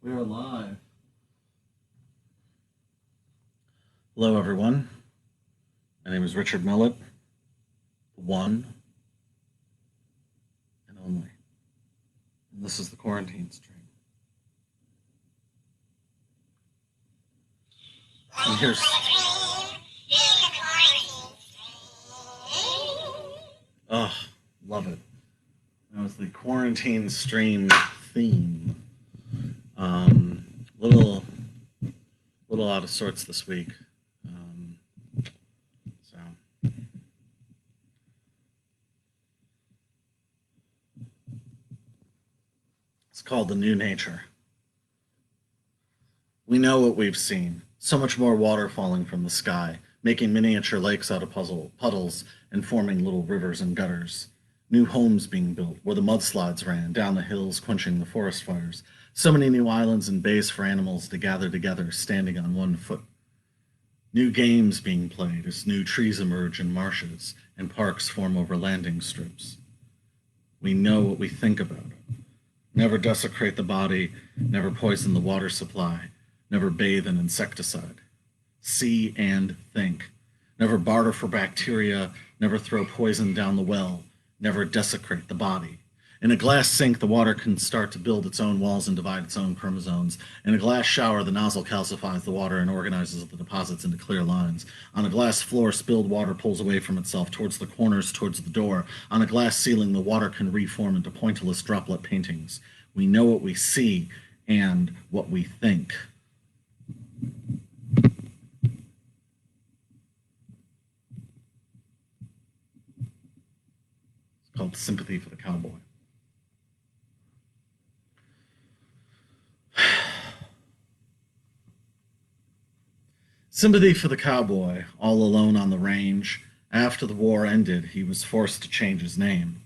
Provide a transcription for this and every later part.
We are live. Hello, everyone. My name is Richard Millett, the one and only. And this is the Quarantine Stream. And here's... Oh, love it. That was the Quarantine Stream theme. Little out of sorts this week. It's called The New Nature. We know what we've seen. So much more water falling from the sky, making miniature lakes out of puddles and forming little rivers and gutters. New homes being built where the mudslides ran down the hills, quenching the forest fires. So many new islands and bays for animals to gather together, standing on one foot. New games being played as new trees emerge in marshes and parks form over landing strips. We know what we think about it. Never desecrate the body, never poison the water supply, never bathe in insecticide. See and think. Never barter for bacteria, never throw poison down the well, never desecrate the body. In a glass sink, the water can start to build its own walls and divide its own chromosomes. In a glass shower, the nozzle calcifies the water and organizes the deposits into clear lines. On a glass floor, spilled water pulls away from itself towards the corners, towards the door. On a glass ceiling, the water can reform into pointillist droplet paintings. We know what we see and what we think. It's called Sympathy for the Cowboy. Sympathy for the cowboy, all alone on the range. After the war ended, he was forced to change his name.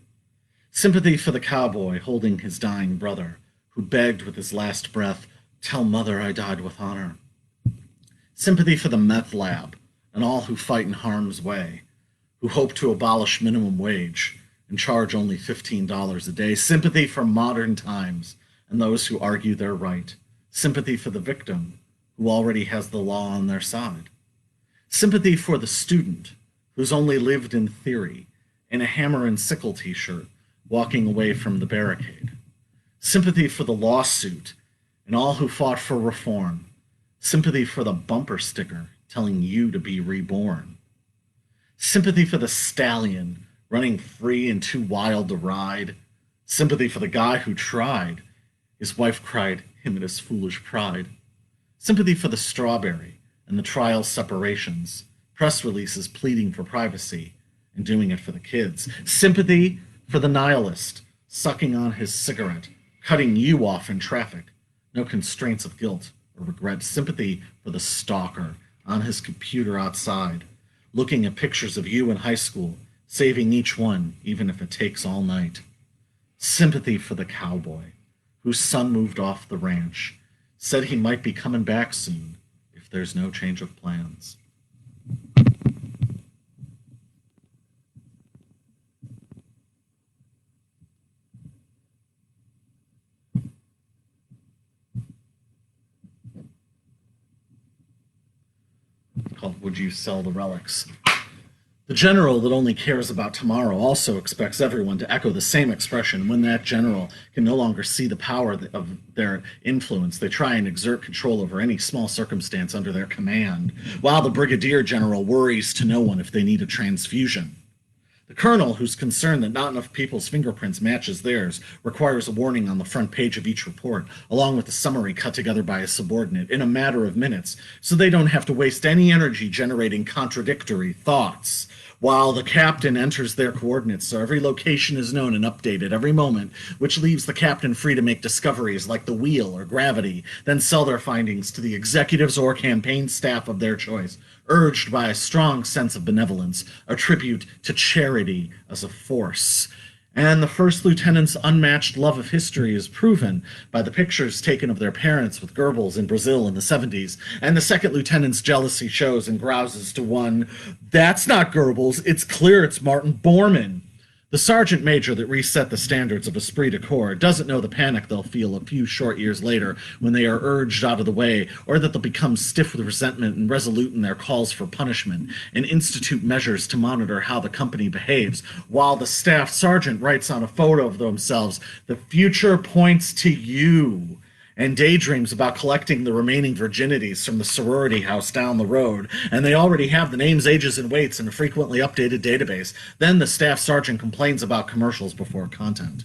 Sympathy for the cowboy holding his dying brother, who begged with his last breath, "Tell mother I died with honor." Sympathy for the meth lab and all who fight in harm's way, who hope to abolish minimum wage and charge only $15 a day. Sympathy for modern times and those who argue they're right. Sympathy for the victim, who already has the law on their side. Sympathy for the student, who's only lived in theory, in a hammer and sickle t-shirt, walking away from the barricade. Sympathy for the lawsuit and all who fought for reform. Sympathy for the bumper sticker telling you to be reborn. Sympathy for the stallion running free and too wild to ride. Sympathy for the guy who tried. His wife cried him in his foolish pride. Sympathy for the strawberry and the trial separations, press releases pleading for privacy and doing it for the kids. Sympathy for the nihilist, sucking on his cigarette, cutting you off in traffic, no constraints of guilt or regret. Sympathy for the stalker on his computer outside, looking at pictures of you in high school, saving each one, even if it takes all night. Sympathy for the cowboy, whose son moved off the ranch, said he might be coming back soon if there's no change of plans. It's called Would You Sell the Relics? The general that only cares about tomorrow also expects everyone to echo the same expression. When that general can no longer see the power of their influence, they try and exert control over any small circumstance under their command, while the brigadier general worries to no one if they need a transfusion. The colonel, who's concerned that not enough people's fingerprints matches theirs, requires a warning on the front page of each report, along with a summary cut together by a subordinate in a matter of minutes, so they don't have to waste any energy generating contradictory thoughts. While the captain enters their coordinates, so every location is known and updated every moment, which leaves the captain free to make discoveries like the wheel or gravity, then sell their findings to the executives or campaign staff of their choice, urged by a strong sense of benevolence, a tribute to charity as a force. And the first lieutenant's unmatched love of history is proven by the pictures taken of their parents with Goebbels in Brazil in the 70s, and the second lieutenant's jealousy shows and grouses to one, "That's not Goebbels, it's clear it's Martin Bormann." The sergeant major that reset the standards of esprit de corps doesn't know the panic they'll feel a few short years later when they are urged out of the way, or that they'll become stiff with resentment and resolute in their calls for punishment, and institute measures to monitor how the company behaves, while the staff sergeant writes on a photo of themselves, "The future points to you," and daydreams about collecting the remaining virginities from the sorority house down the road, and they already have the names, ages, and weights in a frequently updated database. Then the staff sergeant complains about commercials before content.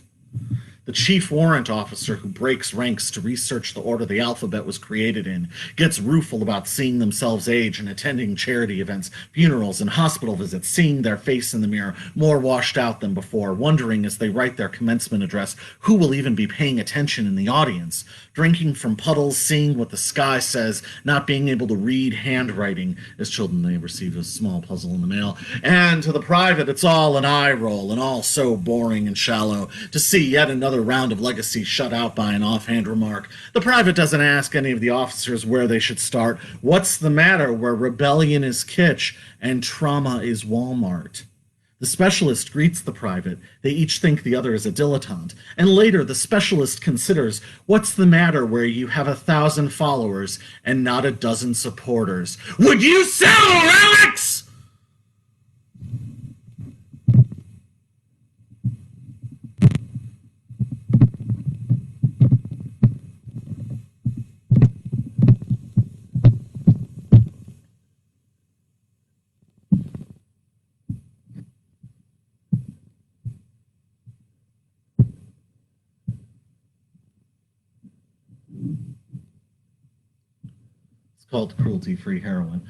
The chief warrant officer who breaks ranks to research the order the alphabet was created in gets rueful about seeing themselves age and attending charity events, funerals, and hospital visits, seeing their face in the mirror more washed out than before, wondering as they write their commencement address who will even be paying attention in the audience, drinking from puddles, seeing what the sky says, not being able to read handwriting. As children, they receive a small puzzle in the mail. And to the private, it's all an eye roll, and all so boring and shallow, to see yet another round of legacy shut out by an offhand remark. The private doesn't ask any of the officers where they should start. What's the matter where rebellion is kitsch and trauma is Walmart? The specialist greets the private. They each think the other is a dilettante. And later, the specialist considers, what's the matter where you have 1,000 followers and not a dozen supporters? Would you sell relics? Called Cruelty-Free Heroin.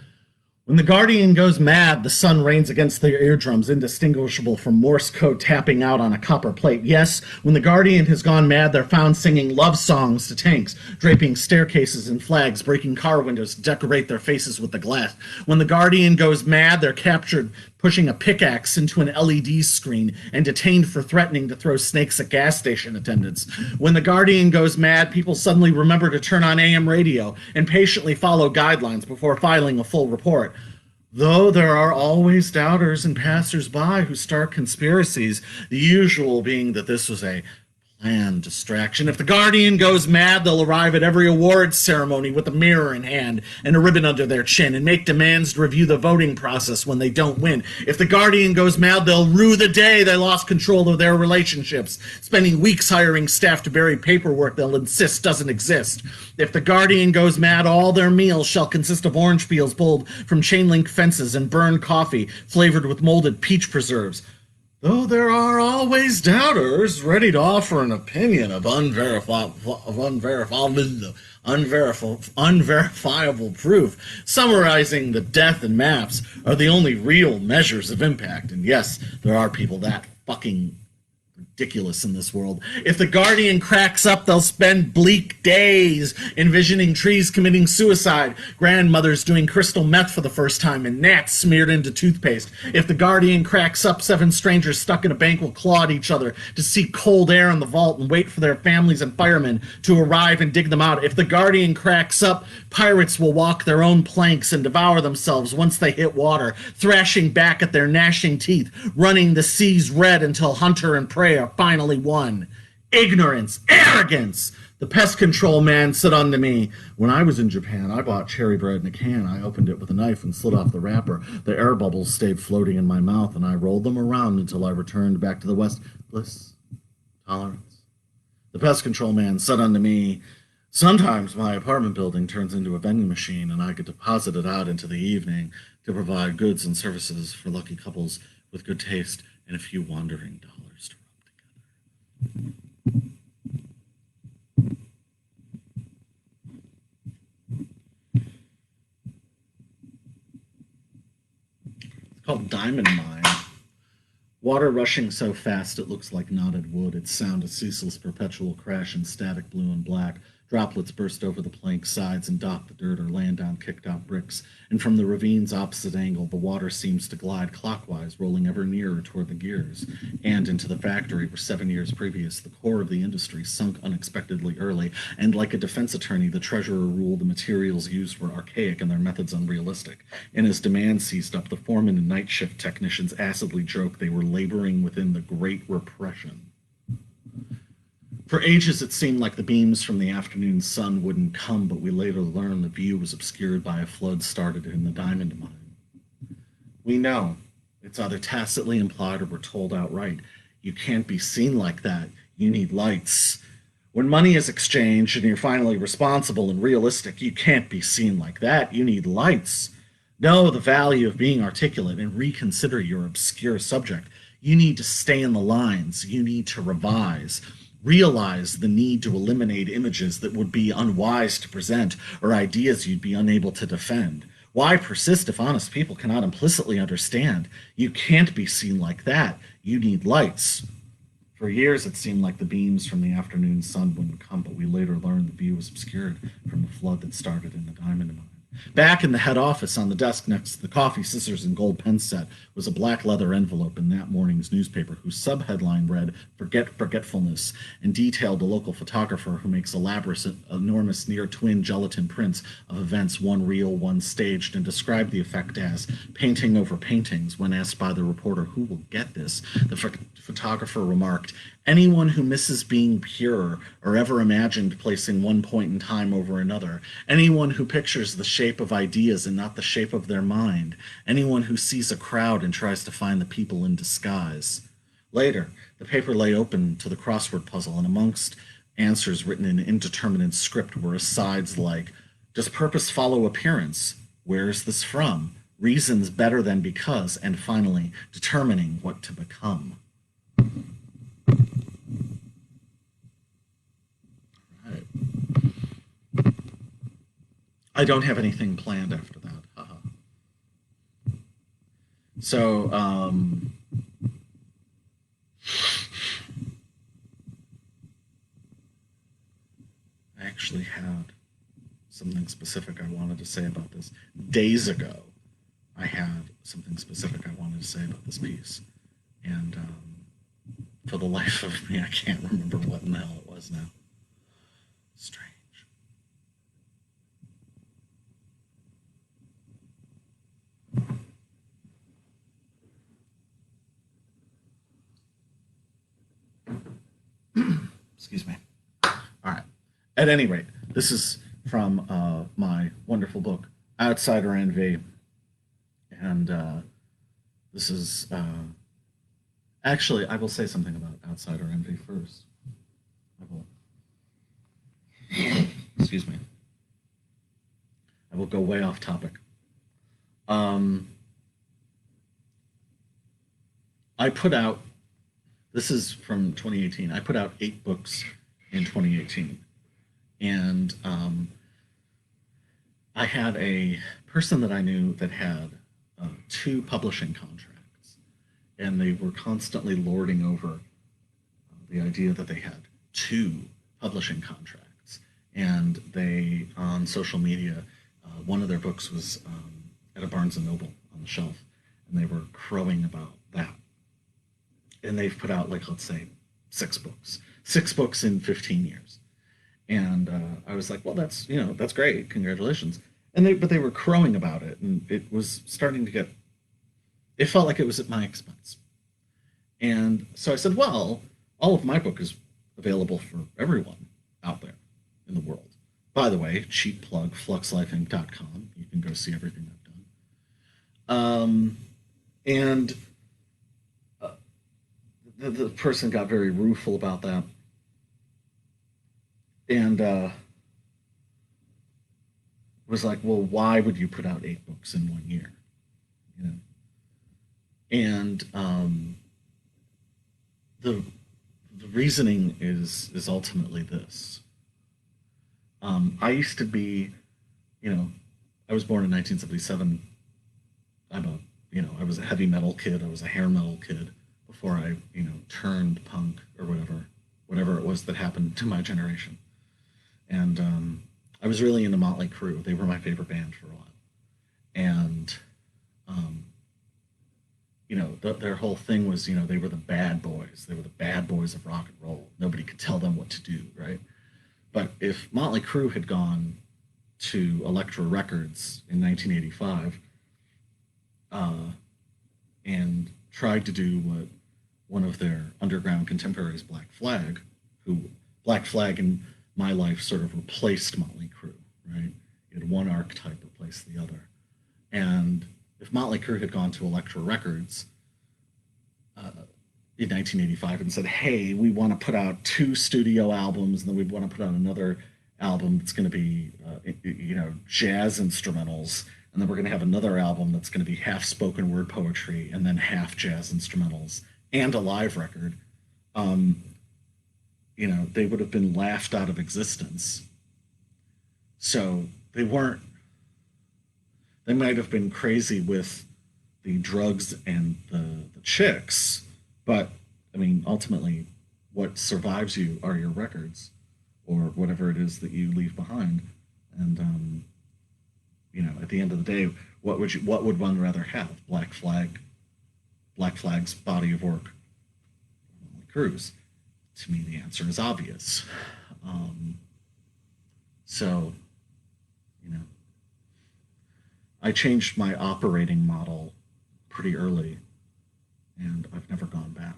When the Guardian goes mad, the sun rains against their eardrums, indistinguishable from Morse code tapping out on a copper plate. Yes, when the Guardian has gone mad, they're found singing love songs to tanks, draping staircases in flags, breaking car windows to decorate their faces with the glass. When the Guardian goes mad, they're captured pushing a pickaxe into an LED screen and detained for threatening to throw snakes at gas station attendants. When the Guardian goes mad, people suddenly remember to turn on AM radio and patiently follow guidelines before filing a full report. Though there are always doubters and passers-by who start conspiracies, the usual being that this was a planned distraction. If the Guardian goes mad, they'll arrive at every awards ceremony with a mirror in hand and a ribbon under their chin and make demands to review the voting process when they don't win. If the Guardian goes mad, they'll rue the day they lost control of their relationships, spending weeks hiring staff to bury paperwork they'll insist doesn't exist. If the Guardian goes mad, all their meals shall consist of orange peels pulled from chain-link fences and burned coffee flavored with molded peach preserves. Though there are always doubters ready to offer an opinion of unverifiable proof, summarizing the death and maps are the only real measures of impact. And yes, there are people that fucking ridiculous in this world. If the Guardian cracks up, they'll spend bleak days envisioning trees committing suicide, grandmothers doing crystal meth for the first time, and gnats smeared into toothpaste. If the Guardian cracks up, 7 strangers stuck in a bank will claw at each other to seek cold air in the vault and wait for their families and firemen to arrive and dig them out. If the Guardian cracks up, pirates will walk their own planks and devour themselves once they hit water, thrashing back at their gnashing teeth, running the seas red until hunter and prey are finally won. Ignorance, arrogance. The pest control man said unto me, when I was in Japan, I bought cherry bread in a can. I opened it with a knife and slid off the wrapper. The air bubbles stayed floating in my mouth, and I rolled them around until I returned back to the West. Bliss, tolerance. The pest control man said unto me, sometimes my apartment building turns into a vending machine, and I get deposited out into the evening to provide goods and services for lucky couples with good taste and a few wandering dollars to rub together. It's called Diamond Mine. Water rushing so fast it looks like knotted wood. Its sound a ceaseless perpetual crash in static blue and black. Droplets burst over the plank sides and dot the dirt or land on kicked-out bricks, and from the ravine's opposite angle the water seems to glide clockwise, rolling ever nearer toward the gears, and into the factory where 7 years previous the core of the industry sunk unexpectedly early, and like a defense attorney the treasurer ruled the materials used were archaic and their methods unrealistic, and as demand seized up the foreman and night shift technicians acidly joked they were laboring within the Great Repression. For ages it seemed like the beams from the afternoon sun wouldn't come, but we later learned the view was obscured by a flood started in the diamond mine. We know, it's either tacitly implied or we're told outright, you can't be seen like that, you need lights. When money is exchanged and you're finally responsible and realistic, you can't be seen like that, you need lights. Know the value of being articulate and reconsider your obscure subject. You need to stay in the lines, you need to revise. Realize the need to eliminate images that would be unwise to present or ideas you'd be unable to defend. Why persist if honest people cannot implicitly understand? You can't be seen like that. You need lights. For years it seemed like the beams from the afternoon sun wouldn't come, but we later learned the view was obscured from the flood that started in the diamond mine. Back in the head office, on the desk next to the coffee, scissors, and gold pen set, was a black leather envelope in that morning's newspaper whose subheadline read, "Forget Forgetfulness," and detailed a local photographer who makes elaborate, enormous, near-twin gelatin prints of events, one real, one staged, and described the effect as painting over paintings. When asked by the reporter who will get this, the photographer remarked, "Anyone who misses being pure or ever imagined placing one point in time over another, anyone who pictures the shape of ideas and not the shape of their mind, anyone who sees a crowd and tries to find the people in disguise." Later, the paper lay open to the crossword puzzle, and amongst answers written in indeterminate script were asides like, "Does purpose follow appearance? Where is this from? Reasons better than because," and finally, "Determining what to become." Right. I don't have anything planned after that. So, I actually had something specific I wanted to say about this. Days ago, I had something specific I wanted to say about this piece. And for the life of me, I can't remember what in the hell it was now. Strange. Excuse me. All right. At any rate, this is from my wonderful book, Outsider Envy. And this is... actually, I will say something about Outsider Envy first. I will... Excuse me. I will go way off topic. I put out... This is from 2018. I put out 8 books in 2018. And I had a person that I knew that had 2 publishing contracts. And they were constantly lording over the idea that they had 2 publishing contracts. And they, on social media, one of their books was at a Barnes & Noble on the shelf. And they were crowing about that. And they've put out, like, let's say, 6 books. 6 books in 15 years. And I was like, well, that's, that's great. Congratulations. But they were crowing about it. And it was starting to get, it felt like it was at my expense. And so I said, well, all of my book is available for everyone out there in the world. By the way, cheap plug, fluxlifeinc.com. You can go see everything I've done. And the person got very rueful about that. And was like, well, why would you put out 8 books in 1 year? And the reasoning is ultimately this. I used to be, I was born in 1977. I was a heavy metal kid. I was a hair metal kid before I, turned punk or whatever it was that happened to my generation. and I was really into Motley Crue. They were my favorite band for a while, and um, their whole thing was, they were the bad boys. They were the bad boys of rock and roll. Nobody could tell them what to do, right? But if Motley Crue had gone to Elektra Records in 1985 uh, and tried to do what one of their underground contemporaries, Black Flag in my life sort of replaced Motley Crue, right? It had one archetype replaced the other. And if Motley Crue had gone to Elektra Records in 1985 and said, "Hey, we want to put out 2 studio albums, and then we want to put out another album that's going to be, jazz instrumentals, and then we're going to have another album that's going to be half spoken word poetry and then half jazz instrumentals and a live record," they would have been laughed out of existence. So they weren't. They might have been crazy with the drugs and the chicks, but I mean, ultimately, what survives you are your records, or whatever it is that you leave behind. And at the end of the day, what would one rather have? Black Flag's body of work, Cruise. To me, the answer is obvious. So, I changed my operating model pretty early, and I've never gone back.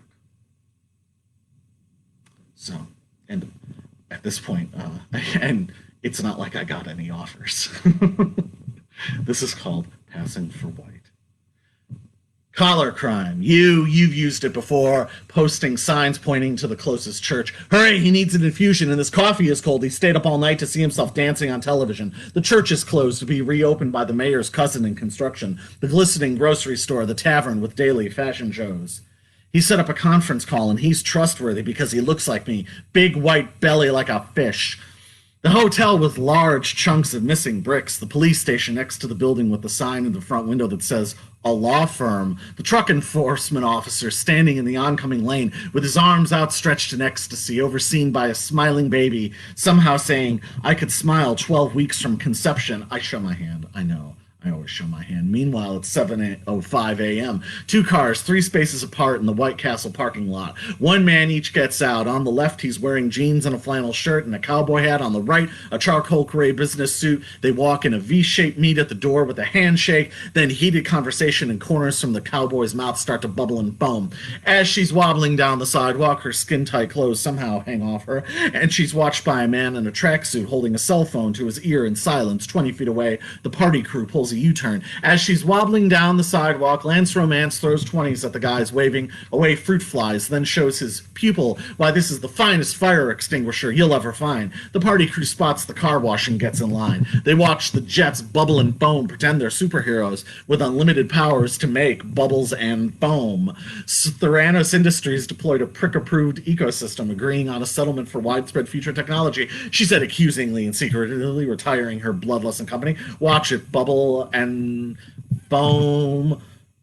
So, and at this point, and it's not like I got any offers. This is called passing for white. Collar crime. You've used it before, posting signs pointing to the closest church. Hurry, he needs an infusion and his coffee is cold. He stayed up all night to see himself dancing on television. The church is closed to be reopened by the mayor's cousin in construction. The glistening grocery store, the tavern with daily fashion shows. He set up a conference call and he's trustworthy because he looks like me. Big white belly like a fish. The hotel with large chunks of missing bricks, the police station next to the building with the sign in the front window that says, "A law firm," the truck enforcement officer standing in the oncoming lane with his arms outstretched in ecstasy, overseen by a smiling baby, somehow saying, "I could smile 12 weeks from conception." I show my hand, I know. I always show my hand. Meanwhile, it's 7:05 a.m. 2 cars, 3 spaces apart in the White Castle parking lot. One man each gets out. On the left, he's wearing jeans and a flannel shirt and a cowboy hat. On the right, a charcoal gray business suit. They walk in a V-shaped meet at the door with a handshake. Then heated conversation and corners from the cowboy's mouth start to bubble and foam. As she's wobbling down the sidewalk, her skin-tight clothes somehow hang off her, and she's watched by a man in a tracksuit holding a cell phone to his ear in silence. 20 feet away, the party crew pulls a U-turn. As she's wobbling down the sidewalk, Lance Romance throws 20s at the guys, waving away fruit flies, then shows his pupil why this is the finest fire extinguisher you'll ever find. The party crew spots the car wash and gets in line. They watch the jets bubble and foam, pretend they're superheroes with unlimited powers to make bubbles and foam. Theranos Industries deployed a prick-approved ecosystem, agreeing on a settlement for widespread future technology, she said accusingly and secretly retiring her bloodlust company. Watch it bubble and foam.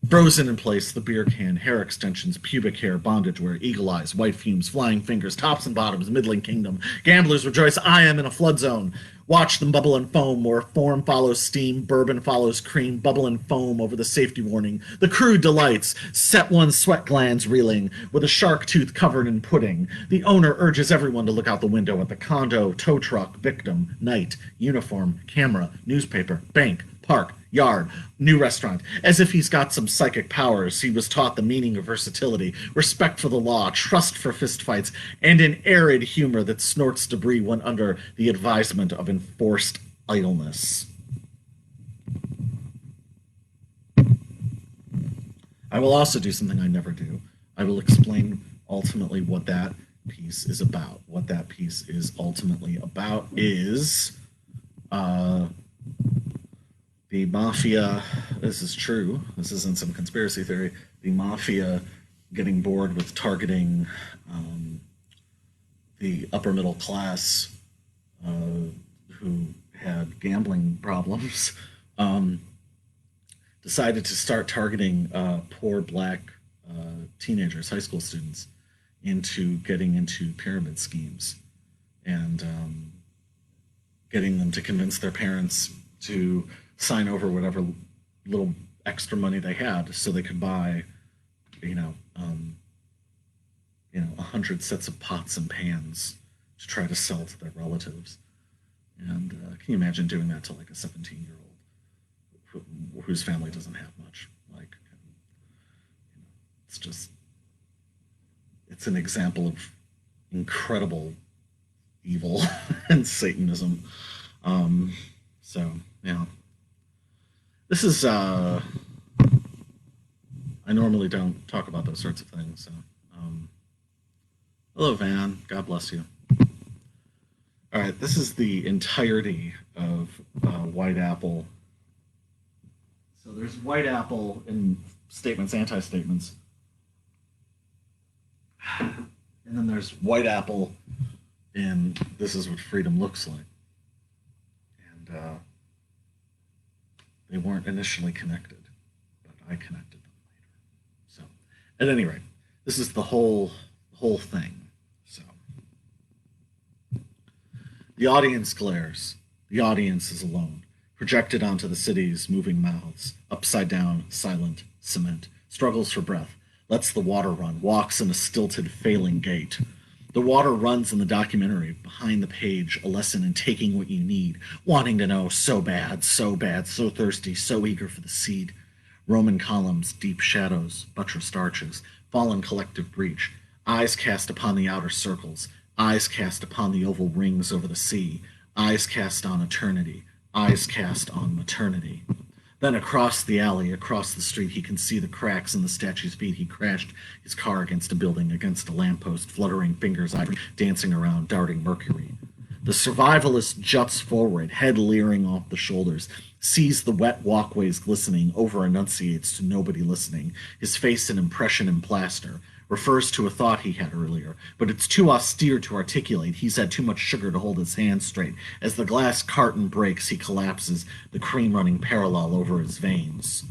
Frozen in place, the beer can, hair extensions, pubic hair, bondage wear, eagle eyes, white fumes, flying fingers, tops and bottoms, middling kingdom. Gamblers rejoice, I am in a flood zone. Watch them bubble and foam, where form follows steam, bourbon follows cream, bubble and foam over the safety warning. The crew delights, set one's sweat glands reeling, with a shark tooth covered in pudding. The owner urges everyone to look out the window at the condo, tow truck, victim, night, uniform, camera, newspaper, bank, park, yard, new restaurant. As if he's got some psychic powers, he was taught the meaning of versatility, respect for the law, trust for fistfights, and an arid humor that snorts debris when under the advisement of enforced idleness. I will also do something I never do. I will explain ultimately what that piece is about. What that piece is ultimately about is the mafia. This is true. This isn't some conspiracy theory. The mafia getting bored with targeting the upper middle class who had gambling problems, decided to start targeting poor black teenagers, high school students, into getting into pyramid schemes. And getting them to convince their parents to sign over whatever little extra money they had so they could buy, you know, 100 sets of pots and pans to try to sell to their relatives. And can you imagine doing that to like a 17-year-old whose family doesn't have much? Like, it's just, it's an example of incredible evil and Satanism. So, yeah. This is, I normally don't talk about those sorts of things. So, hello, Van. God bless you. All right, this is the entirety of White Apple. So there's White Apple in statements, anti-statements. And then there's White Apple in This Is What Freedom Looks Like. And they weren't initially connected, but I connected them later. So, at any rate, this is the whole thing. So, the audience glares. The audience is alone, projected onto the city's moving mouths, upside down, silent, cement, struggles for breath, lets the water run, walks in a stilted, failing gait. The water runs in the documentary, behind the page, a lesson in taking what you need, wanting to know so bad, so thirsty, so eager for the seed. Roman columns, deep shadows, buttressed arches, fallen collective breach, eyes cast upon the outer circles, eyes cast upon the oval rings over the sea, eyes cast on eternity, eyes cast on maternity. Then across the alley, across the street, he can see the cracks in the statue's feet. He crashed his car against a building, against a lamppost, fluttering fingers, ivory, dancing around, darting mercury. The survivalist juts forward, head leering off the shoulders, sees the wet walkways glistening, over-enunciates to nobody listening, his face an impression in plaster, refers to a thought he had earlier, but it's too austere to articulate. He's had too much sugar to hold his hand straight. As the glass carton breaks, he collapses, the cream running parallel over his veins.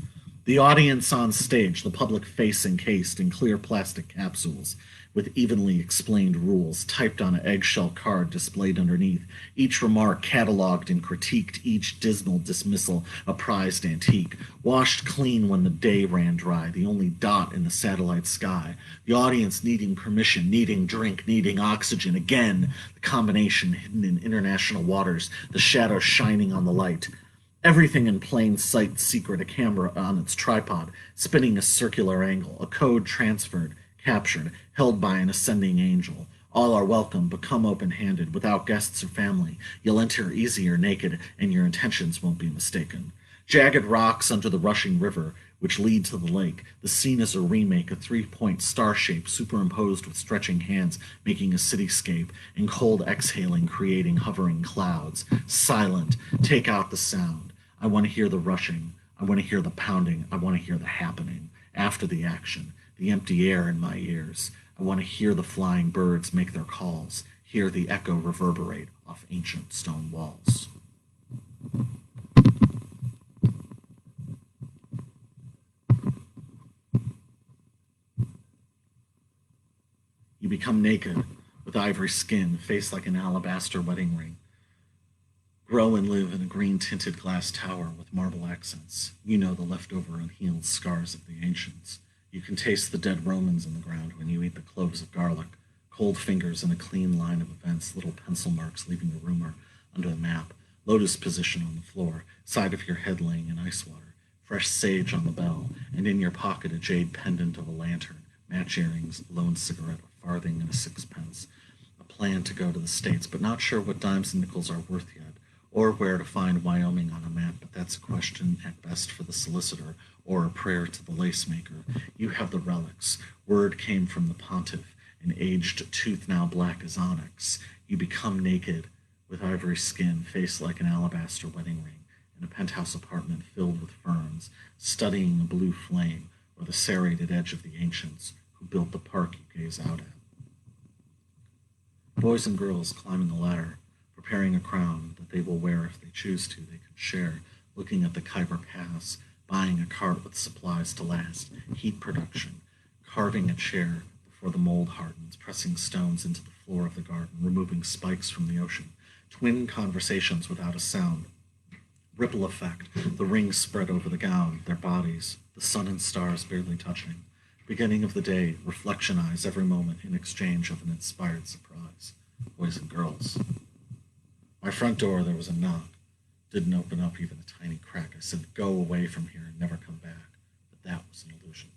The audience on stage, the public face encased in clear plastic capsules, with evenly explained rules typed on an eggshell card displayed underneath, each remark catalogued and critiqued, each dismal dismissal a prized antique, washed clean when the day ran dry, the only dot in the satellite sky, the audience needing permission, needing drink, needing oxygen, again, the combination hidden in international waters, the shadow shining on the light. Everything in plain sight, secret, a camera on its tripod, spinning a circular angle, a code transferred, captured, held by an ascending angel. All are welcome, but come open-handed, without guests or family. You'll enter easier naked, and your intentions won't be mistaken. Jagged rocks under the rushing river, which lead to the lake. The scene is a remake, a three-point star shape superimposed with stretching hands, making a cityscape, and cold exhaling, creating hovering clouds. Silent. Take out the sound. I want to hear the rushing. I want to hear the pounding. I want to hear the happening. After the action. The empty air in my ears. I want to hear the flying birds make their calls, hear the echo reverberate off ancient stone walls. You become naked, with ivory skin, face like an alabaster wedding ring. Grow and live in a green-tinted glass tower with marble accents. You know the leftover unhealed scars of the ancients. You can taste the dead Romans in the ground when you eat the cloves of garlic, cold fingers in a clean line of events, little pencil marks leaving a rumor under the map, lotus position on the floor, side of your head laying in ice water, fresh sage on the bell, and in your pocket a jade pendant of a lantern, match earrings, a lone cigarette, a farthing, and a sixpence. A plan to go to the States, but not sure what dimes and nickels are worth yet, or where to find Wyoming on a map, but that's a question at best for the solicitor, or a prayer to the lace maker. You have the relics. Word came from the pontiff, an aged tooth now black as onyx. You become naked, with ivory skin, face like an alabaster wedding ring, in a penthouse apartment filled with ferns, studying a blue flame, or the serrated edge of the ancients, who built the park you gaze out at. Boys and girls climbing a ladder, preparing a crown that they will wear if they choose to, they could share, looking at the Khyber Pass, buying a cart with supplies to last, heat production, carving a chair before the mold hardens, pressing stones into the floor of the garden, removing spikes from the ocean, Twin conversations without a sound. Ripple effect. The rings spread over the gown, their bodies, the sun and stars barely touching. Beginning of the day, reflection eyes every moment in exchange of an inspired surprise. Boys and girls. My front door, there was a knock. Didn't open up even a tiny crack. I said, go away from here and never come back. But that was an illusion.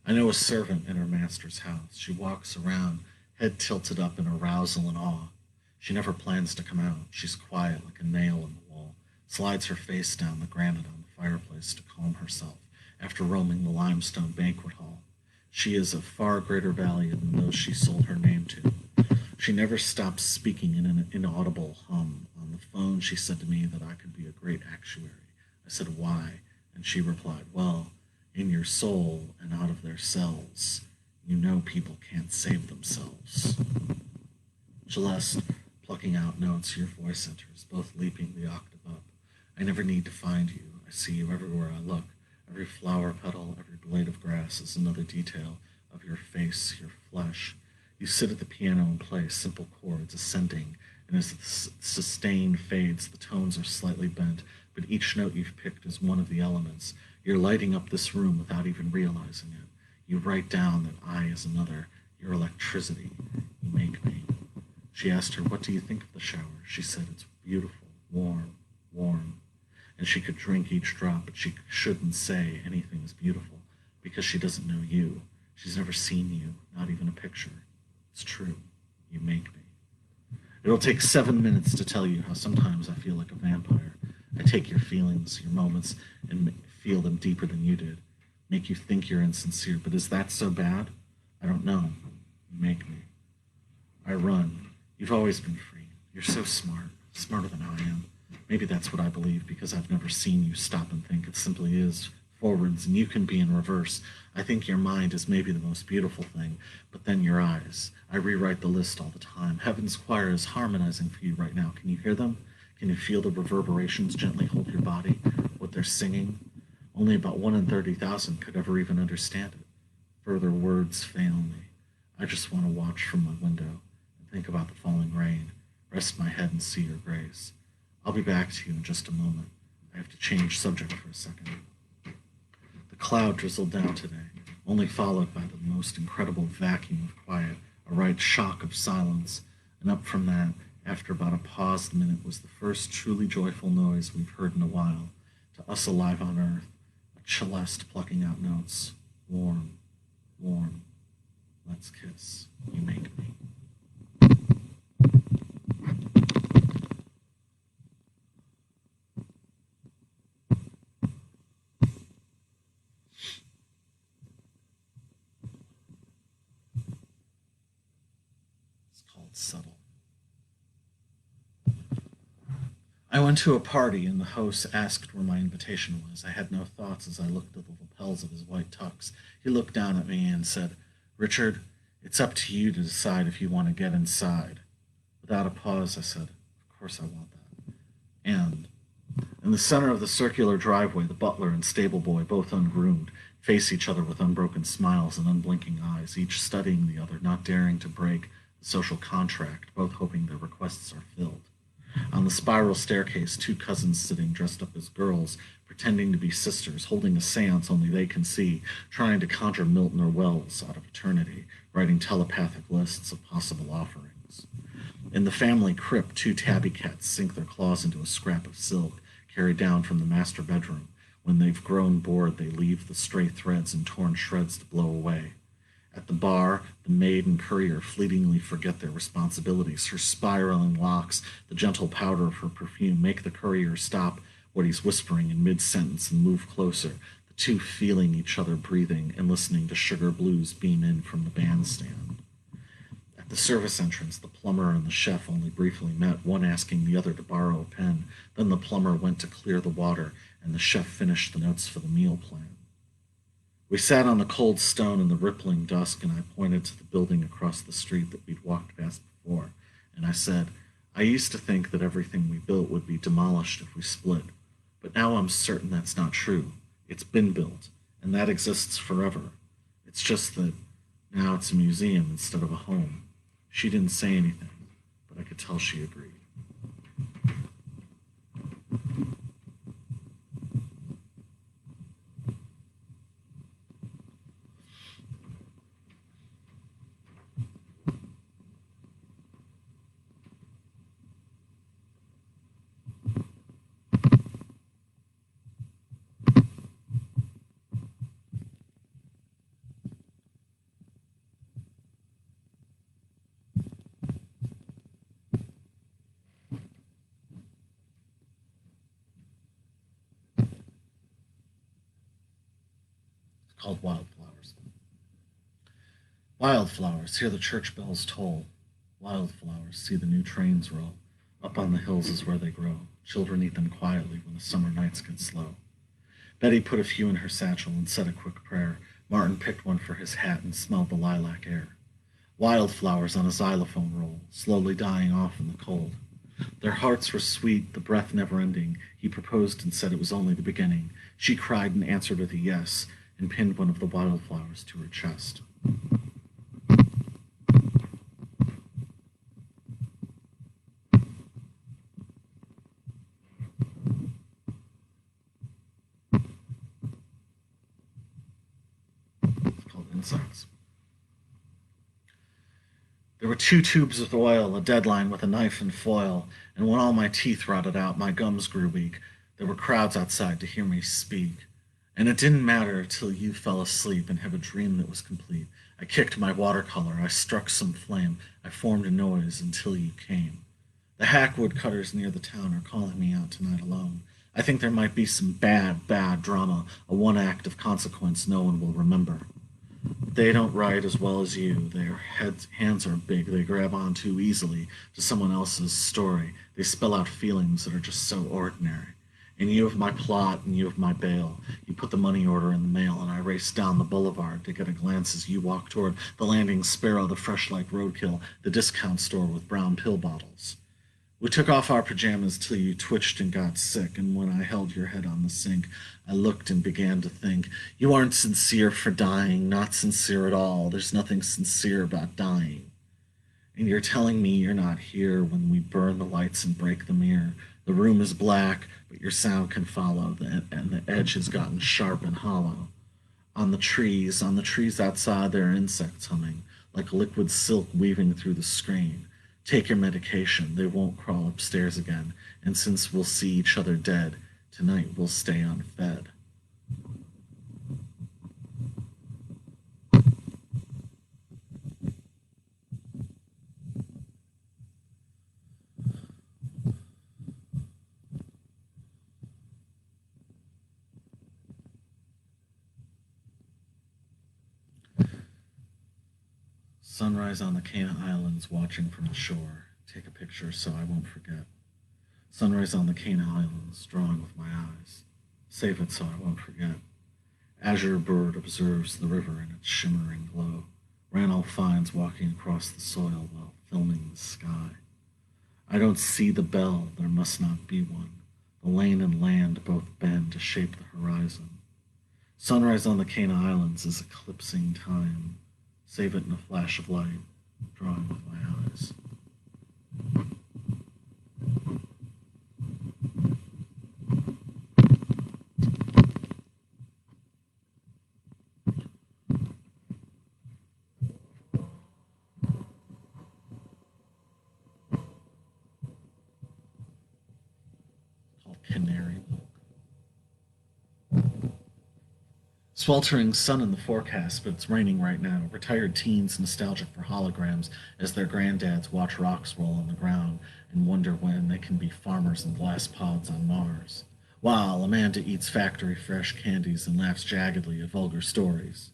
I know a servant in her master's house. She walks around, head tilted up in arousal and awe. She never plans to come out. She's quiet like a nail in the wall, slides her face down the granite on the fireplace to calm herself after roaming the limestone banquet hall. She is of far greater value than those she sold her name to. She never stops speaking in an inaudible hum. On the phone, she said to me that I could be a great actuary. I said, why? And she replied, well, in your soul and out of their cells, you know people can't save themselves. Celeste, plucking out notes, your voice enters, both leaping the octave up. I never need to find you. I see you everywhere I look. Every flower petal, every blade of grass is another detail of your face, your flesh. You sit at the piano and play simple chords, ascending, and as the sustain fades, the tones are slightly bent, but each note you've picked is one of the elements. You're lighting up this room without even realizing it. You write down that I is another, your electricity. You make me. She asked her, what do you think of the shower? She said, it's beautiful, warm, warm. And she could drink each drop, but she shouldn't say anything is beautiful because she doesn't know you. She's never seen you, not even a picture. It's true. You make me. It'll take 7 minutes to tell you how sometimes I feel like a vampire. I take your feelings, your moments, and feel them deeper than you did. Make you think you're insincere, but is that so bad? I don't know. You make me. I run. You've always been free. You're so smart, smarter than I am. Maybe that's what I believe because I've never seen you stop and think. It simply is forwards, and you can be in reverse. I think your mind is maybe the most beautiful thing, but then your eyes. I rewrite the list all the time. Heaven's choir is harmonizing for you right now. Can you hear them? Can you feel the reverberations gently hold your body? What they're singing? Only about 1 in 30,000 could ever even understand it. Further words fail me. I just want to watch from my window and think about the falling rain, rest my head and see your grace. I'll be back to you in just a moment. I have to change subject for a second. The cloud drizzled down today, only followed by the most incredible vacuum of quiet, a right shock of silence, and up from that, after about a paused minute, was the first truly joyful noise we've heard in a while, to us alive on earth, a Celeste plucking out notes. Warm, warm, let's kiss, you make me. Subtle. I went to a party and the host asked where my invitation was. I had no thoughts as I looked at the lapels of his white tux. He looked down at me and said, Richard, it's up to you to decide if you want to get inside. Without a pause, I said, of course I want that. And in the center of the circular driveway, the butler and stable boy, both ungroomed, face each other with unbroken smiles and unblinking eyes, each studying the other, not daring to break the social contract, both hoping their requests are filled. On the spiral staircase, 2 cousins sitting dressed up as girls, pretending to be sisters, holding a seance only they can see, trying to conjure Milton or Wells out of eternity, writing telepathic lists of possible offerings. In the family crypt, 2 tabby cats sink their claws into a scrap of silk carried down from the master bedroom. When they've grown bored, they leave the stray threads and torn shreds to blow away. At the bar, the maid and courier fleetingly forget their responsibilities. Her spiraling locks, the gentle powder of her perfume, make the courier stop what he's whispering in mid-sentence and move closer, the 2 feeling each other breathing and listening to sugar blues beam in from the bandstand. At the service entrance, the plumber and the chef only briefly met, one asking the other to borrow a pen. Then the plumber went to clear the water, and the chef finished the notes for the meal plan. We sat on the cold stone in the rippling dusk, and I pointed to the building across the street that we'd walked past before, and I said, I used to think that everything we built would be demolished if we split, but now I'm certain that's not true. It's been built, and that exists forever. It's just that now it's a museum instead of a home. She didn't say anything, but I could tell she agreed. called Wildflowers. Wildflowers, hear the church bells toll. Wildflowers, see the new trains roll. Up on the hills is where they grow. Children eat them quietly when the summer nights get slow. Betty put a few in her satchel and said a quick prayer. Martin picked one for his hat and smelled the lilac air. Wildflowers on a xylophone roll, slowly dying off in the cold. Their hearts were sweet, the breath never ending. He proposed and said it was only the beginning. She cried and answered with a yes, and pinned one of the wildflowers to her chest. It's called Insects. There were 2 tubes of oil, a deadline with a knife and foil, and when all my teeth rotted out, my gums grew weak, there were crowds outside to hear me speak. And it didn't matter till you fell asleep and have a dream that was complete. I kicked my watercolor, I struck some flame, I formed a noise until you came. The hackwood cutters near the town are calling me out tonight alone. I think there might be some bad, bad drama, a one act of consequence no one will remember. They don't write as well as you. Their hands are big. They grab on too easily to someone else's story. They spell out feelings that are just so ordinary. And you have my plot and you have my bail. You put the money order in the mail and I race down the boulevard to get a glance as you walk toward the Landing Sparrow, the Fresh Like Roadkill, the discount store with brown pill bottles. We took off our pajamas till you twitched and got sick, and when I held your head on the sink, I looked and began to think, you aren't sincere for dying, not sincere at all. There's nothing sincere about dying. And you're telling me you're not here when we burn the lights and break the mirror. The room is black, but your sound can follow, and the edge has gotten sharp and hollow. On the trees outside, there are insects humming, like liquid silk weaving through the screen. Take your medication, they won't crawl upstairs again, and since we'll see each other dead, tonight we'll stay unfed. Sunrise on the Caina Islands, watching from the shore. Take a picture so I won't forget. Sunrise on the Caina Islands, drawing with my eyes. Save it so I won't forget. Azure bird observes the river in its shimmering glow. Ranulph finds walking across the soil while filming the sky. I don't see the bell, there must not be one. The lane and land both bend to shape the horizon. Sunrise on the Caina Islands is eclipsing time. Save it in a flash of light, drawing with my eyes. Called Canary Milk. Sweltering sun in the forecast, but it's raining right now. Retired teens nostalgic for holograms as their granddads watch rocks roll on the ground and wonder when they can be farmers in glass pods on Mars. While Amanda eats factory fresh candies and laughs jaggedly at vulgar stories.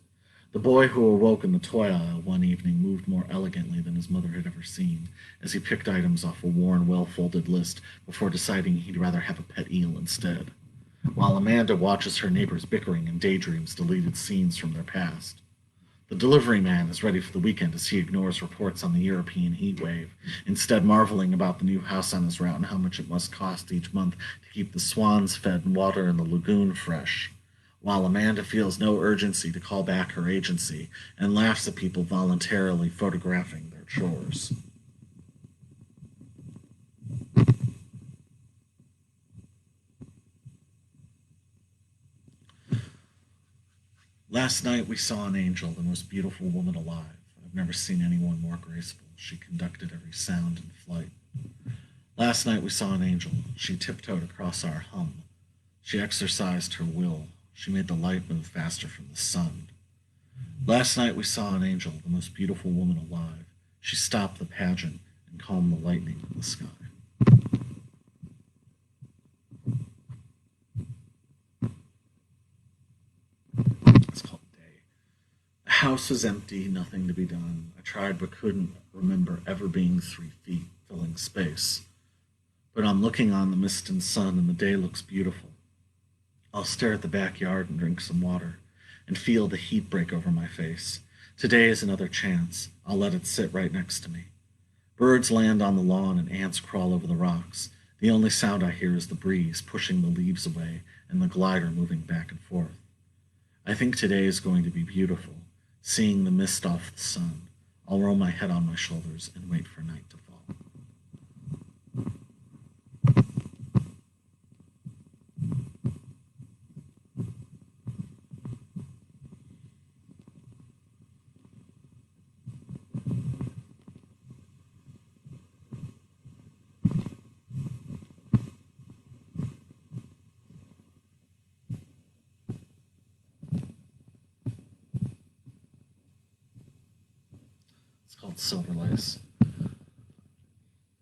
The boy who awoke in the toy aisle one evening moved more elegantly than his mother had ever seen, as he picked items off a worn, well-folded list before deciding he'd rather have a pet eel instead. While Amanda watches her neighbors bickering and daydreams deleted scenes from their past. The delivery man is ready for the weekend as he ignores reports on the European heat wave, instead marveling about the new house on his route and how much it must cost each month to keep the swans fed and water in the lagoon fresh. While Amanda feels no urgency to call back her agency and laughs at people voluntarily photographing their chores. Last night we saw an angel, the most beautiful woman alive. I've never seen anyone more graceful. She conducted every sound in flight. Last night we saw an angel. She tiptoed across our hum. She exercised her will. She made the light move faster from the sun. Last night we saw an angel, the most beautiful woman alive. She stopped the pageant and calmed the lightning in the sky. It's called house was empty, nothing to be done. I tried but couldn't remember ever being 3 feet, filling space. But I'm looking on the mist and sun, and the day looks beautiful. I'll stare at the backyard and drink some water, and feel the heat break over my face. Today is another chance. I'll let it sit right next to me. Birds land on the lawn and ants crawl over the rocks. The only sound I hear is the breeze pushing the leaves away and the glider moving back and forth. I think today is going to be beautiful, seeing the mist off the sun. I'll roll my head on my shoulders and wait for night to fall. It's called Silver Lace.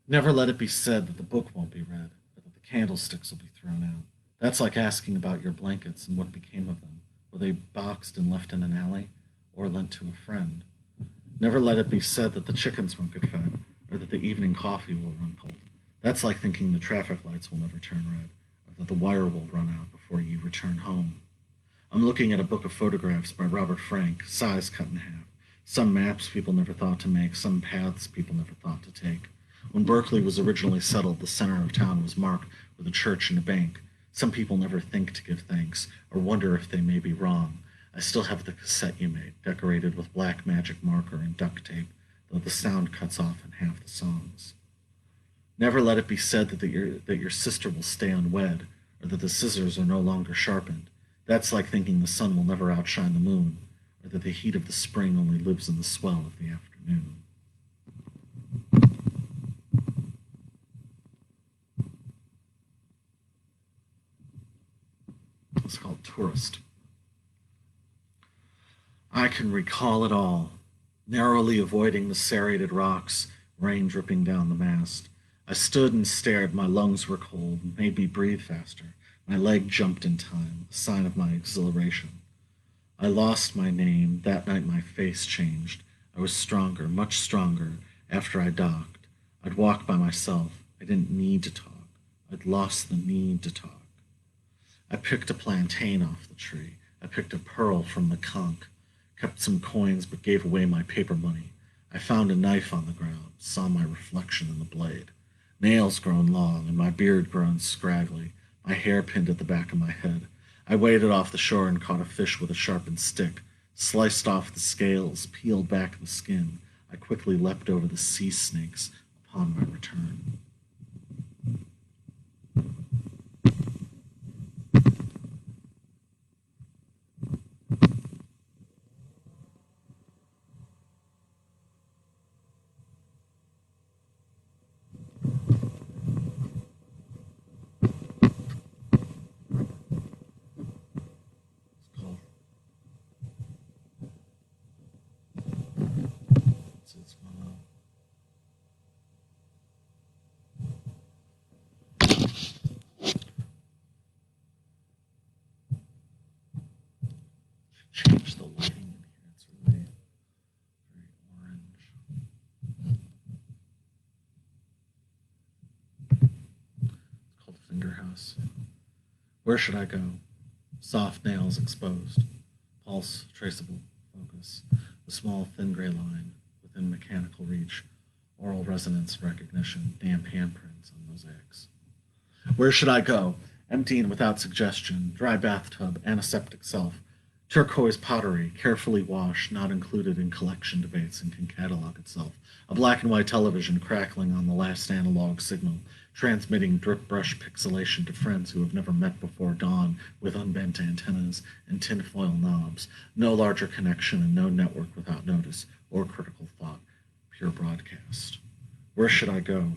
Never let it be said that the book won't be read, or that the candlesticks will be thrown out. That's like asking about your blankets and what became of them. Were they boxed and left in an alley, or lent to a friend? Never let it be said that the chickens won't get fed, or that the evening coffee will run cold. That's like thinking the traffic lights will never turn red, or that the wire will run out before you return home. I'm looking at a book of photographs by Robert Frank, size cut in half. Some maps people never thought to make, some paths people never thought to take. When Berkeley was originally settled, the center of town was marked with a church and a bank. Some people never think to give thanks, or wonder if they may be wrong. I still have the cassette you made, decorated with black magic marker and duct tape, though the sound cuts off in half the songs. Never let it be said that your sister will stay unwed, or that the scissors are no longer sharpened. That's like thinking the sun will never outshine the moon, or that the heat of the spring only lives in the swell of the afternoon. It's called Tourist. I can recall it all, narrowly avoiding the serrated rocks, rain dripping down the mast. I stood and stared, my lungs were cold, made me breathe faster. My leg jumped in time, a sign of my exhilaration. I lost my name. That night my face changed. I was stronger, much stronger, after I docked. I'd walk by myself. I didn't need to talk. I'd lost the need to talk. I picked a plantain off the tree. I picked a pearl from the conch. Kept some coins, but gave away my paper money. I found a knife on the ground, saw my reflection in the blade. Nails grown long, and my beard grown scraggly, my hair pinned at the back of my head. I waded off the shore and caught a fish with a sharpened stick, sliced off the scales, peeled back the skin. I quickly leapt over the sea snakes upon my return. It's gonna change the lighting in here. It's really very orange. It's called Fingerhouse. Where should I go? Soft nails exposed. Pulse traceable. Focus. The small thin gray line within mechanical reach. Oral resonance recognition. Damp handprints on mosaics. Where should I go? Empty and without suggestion. Dry bathtub. Antiseptic self. Turquoise pottery, carefully washed, not included in collection debates and can catalog itself. A black and white television crackling on the last analog signal, transmitting drip brush pixelation to friends who have never met before dawn with unbent antennas and tinfoil knobs. No larger connection and no network without notice or critical thought. Pure broadcast. Where should I go?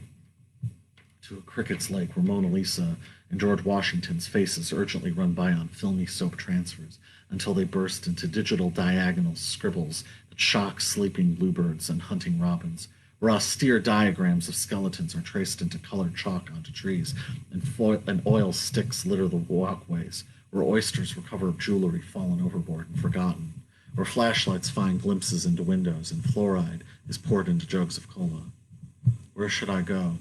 To a cricket's lake where Mona Lisa and George Washington's faces urgently run by on filmy soap transfers until they burst into digital diagonal scribbles that shock sleeping bluebirds and hunting robins, where austere diagrams of skeletons are traced into colored chalk onto trees, and oil sticks litter the walkways, where oysters recover jewelry fallen overboard and forgotten, where flashlights find glimpses into windows and fluoride is poured into jugs of cola. Where should I go?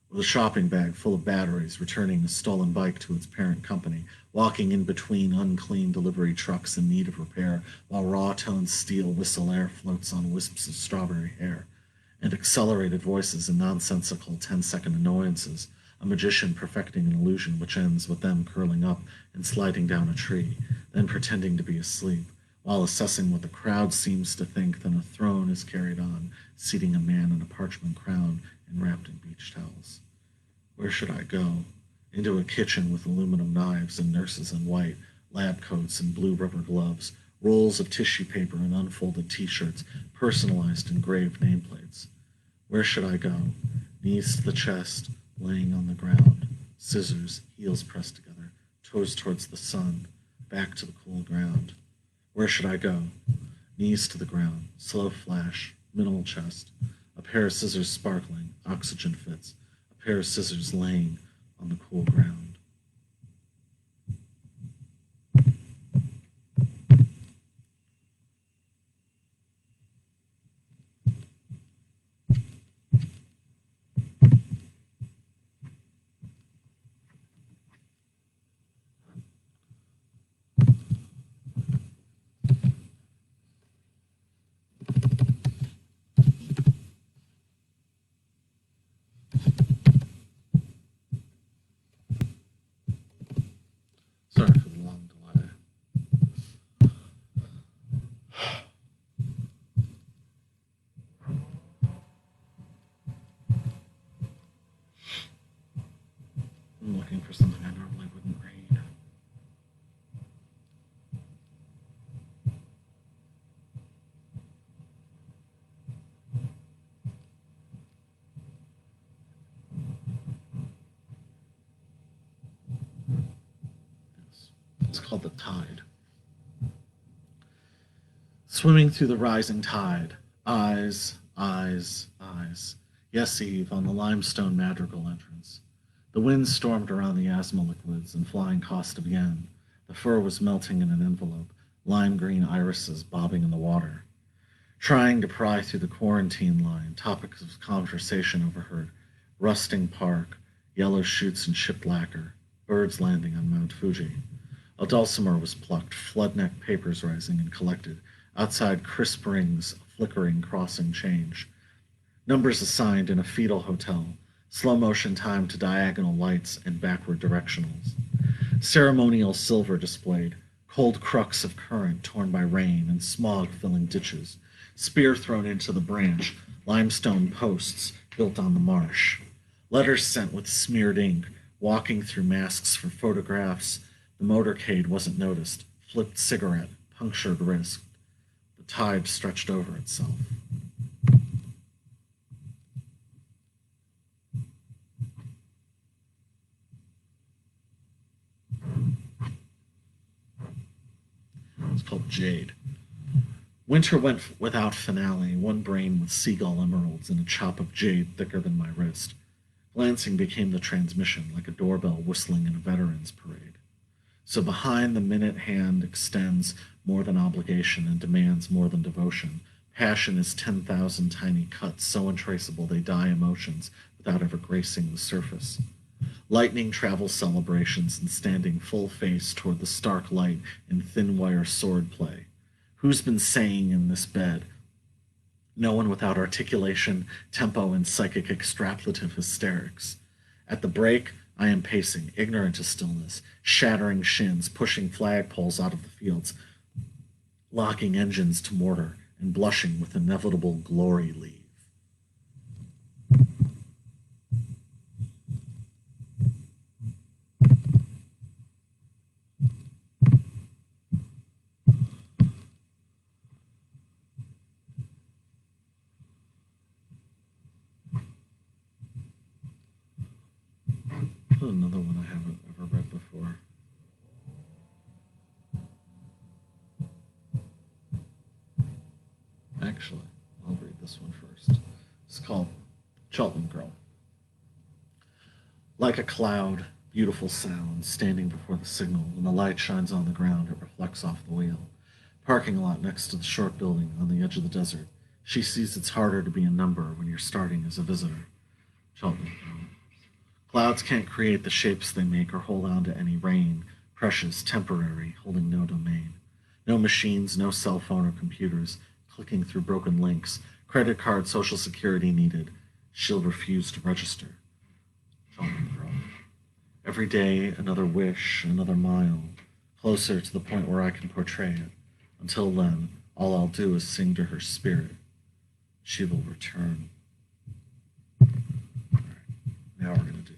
With a shopping bag full of batteries, returning a stolen bike to its parent company, walking in between unclean delivery trucks in need of repair, while raw-toned steel whistle air floats on wisps of strawberry hair, and accelerated voices and nonsensical 10-second annoyances, a magician perfecting an illusion which ends with them curling up and sliding down a tree, then pretending to be asleep, while assessing what the crowd seems to think, then a throne is carried on, seating a man in a parchment crown and wrapped in beach towels. Where should I go? Into a kitchen with aluminum knives and nurses in white, lab coats and blue rubber gloves, rolls of tissue paper and unfolded t-shirts, personalized engraved nameplates. Where should I go? Knees to the chest, laying on the ground, scissors, heels pressed together, toes towards the sun, back to the cool ground. Where should I go? Knees to the ground, slow flash, minimal chest, a pair of scissors sparkling, oxygen fits, a pair of scissors laying on the cool ground. Sorry for the long delay. I'm looking for something I normally wouldn't read. Yes. It's called The Tide. Swimming through the rising tide. Eyes, eyes, eyes. Yes, Eve, on the limestone madrigal entrance. The wind stormed around the asthma liquids and flying cost of yen. The fur was melting in an envelope, lime green irises bobbing in the water. Trying to pry through the quarantine line, topics of conversation overheard. Rusting park, yellow shoots and shipped lacquer, birds landing on Mount Fuji. A dulcimer was plucked, flood-neck papers rising and collected. Outside crisp rings, flickering, crossing change. Numbers assigned in a fetal hotel. Slow-motion time to diagonal lights and backward directionals. Ceremonial silver displayed. Cold crux of current torn by rain and smog filling ditches. Spear thrown into the branch. Limestone posts built on the marsh. Letters sent with smeared ink. Walking through masks for photographs. The motorcade wasn't noticed. Flipped cigarette. Punctured wrist. The tide stretched over itself. It's called Jade. Winter went without finale, one brain with seagull emeralds and a chop of jade thicker than my wrist. Glancing became the transmission, like a doorbell whistling in a veterans parade. So behind the minute hand extends more than obligation and demands more than devotion. Passion is 10,000 tiny cuts, so untraceable they dye emotions without ever gracing the surface. Lightning travel celebrations and standing full face toward the stark light in thin wire sword play. Who's been saying in this bed? No one without articulation, tempo, and psychic extrapolative hysterics. At the break, I am pacing, ignorant of stillness, shattering shins, pushing flagpoles out of the fields, locking engines to mortar, and blushing with inevitable glory leave. Another one I haven't ever read before. Actually, I'll read this one first. It's called Cheltenham Girl. Like a cloud, beautiful sound, standing before the signal. When the light shines on the ground, it reflects off the wheel. Parking lot next to the short building on the edge of the desert. She sees it's harder to be a number when you're starting as a visitor. Cheltenham Girl. Clouds can't create the shapes they make or hold on to any rain, precious, temporary, holding no domain. No machines, no cell phone or computers, clicking through broken links, credit card, social security needed. She'll refuse to register. Cheltenham Girl. Every day, another wish, another mile, closer to the point where I can portray it. Until then, all I'll do is sing to her spirit. She will return. All right, now we're going to do.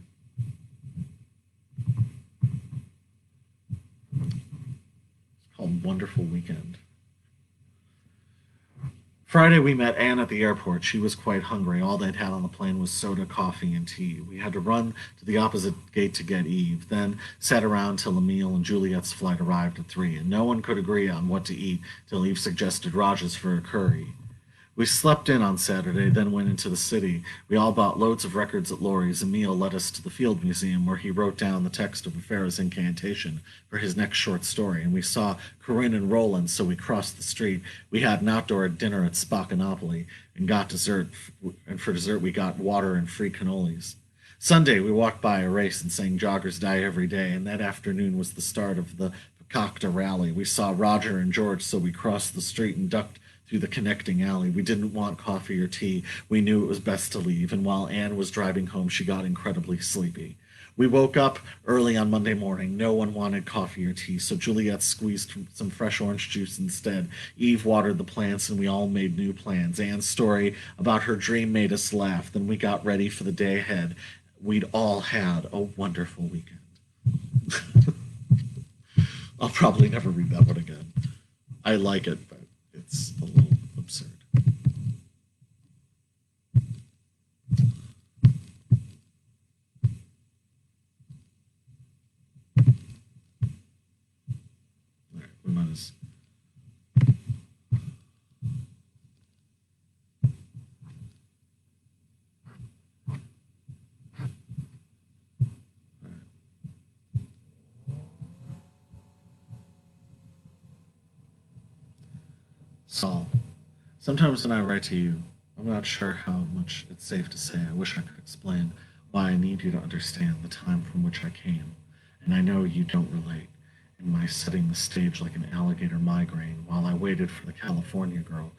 It's called Wonderful Weekend. Friday, we met Anne at the airport. She was quite hungry. All they'd had on the plane was soda, coffee, and tea. We had to run to the opposite gate to get Eve, then sat around till Emile and Juliet's flight arrived at 3, and no one could agree on what to eat till Eve suggested Raj's for a curry. We slept in on Saturday, then went into the city. We all bought loads of records at Laurie's. Emile led us to the Field Museum, where he wrote down the text of Pharaoh's incantation for his next short story, and we saw Corinne and Roland, so we crossed the street. We had an outdoor dinner at Spockanopoly and got dessert, and for dessert we got water and free cannolis. Sunday, we walked by a race and sang Joggers Die Every Day, and that afternoon was the start of the Pacacta rally. We saw Roger and George, so we crossed the street and ducked through the connecting alley. We didn't want coffee or tea. We knew it was best to leave, and while Anne was driving home, she got incredibly sleepy. We woke up early on Monday morning. No one wanted coffee or tea, so Juliet squeezed some fresh orange juice instead. Eve watered the plants, and we all made new plans. Anne's story about her dream made us laugh. Then we got ready for the day ahead. We'd all had a wonderful weekend. I'll probably never read that one again. I like it, but it's a little absurd. All right, we might as... Saul. Sometimes when I write to you, I'm not sure how much it's safe to say. I wish I could explain why I need you to understand the time from which I came, and I know you don't relate in my setting the stage like an alligator migraine while I waited for the California girl,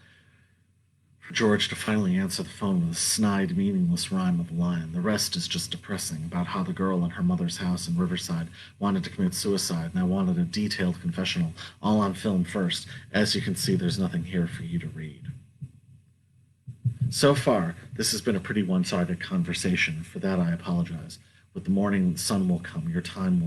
for George to finally answer the phone with a snide, meaningless rhyme of a line. The rest is just depressing, about how the girl in her mother's house in Riverside wanted to commit suicide, and I wanted a detailed confessional, all on film first. As you can see, there's nothing here for you to read. So far, this has been a pretty one-sided conversation. For that, I apologize. With the morning sun will come, your time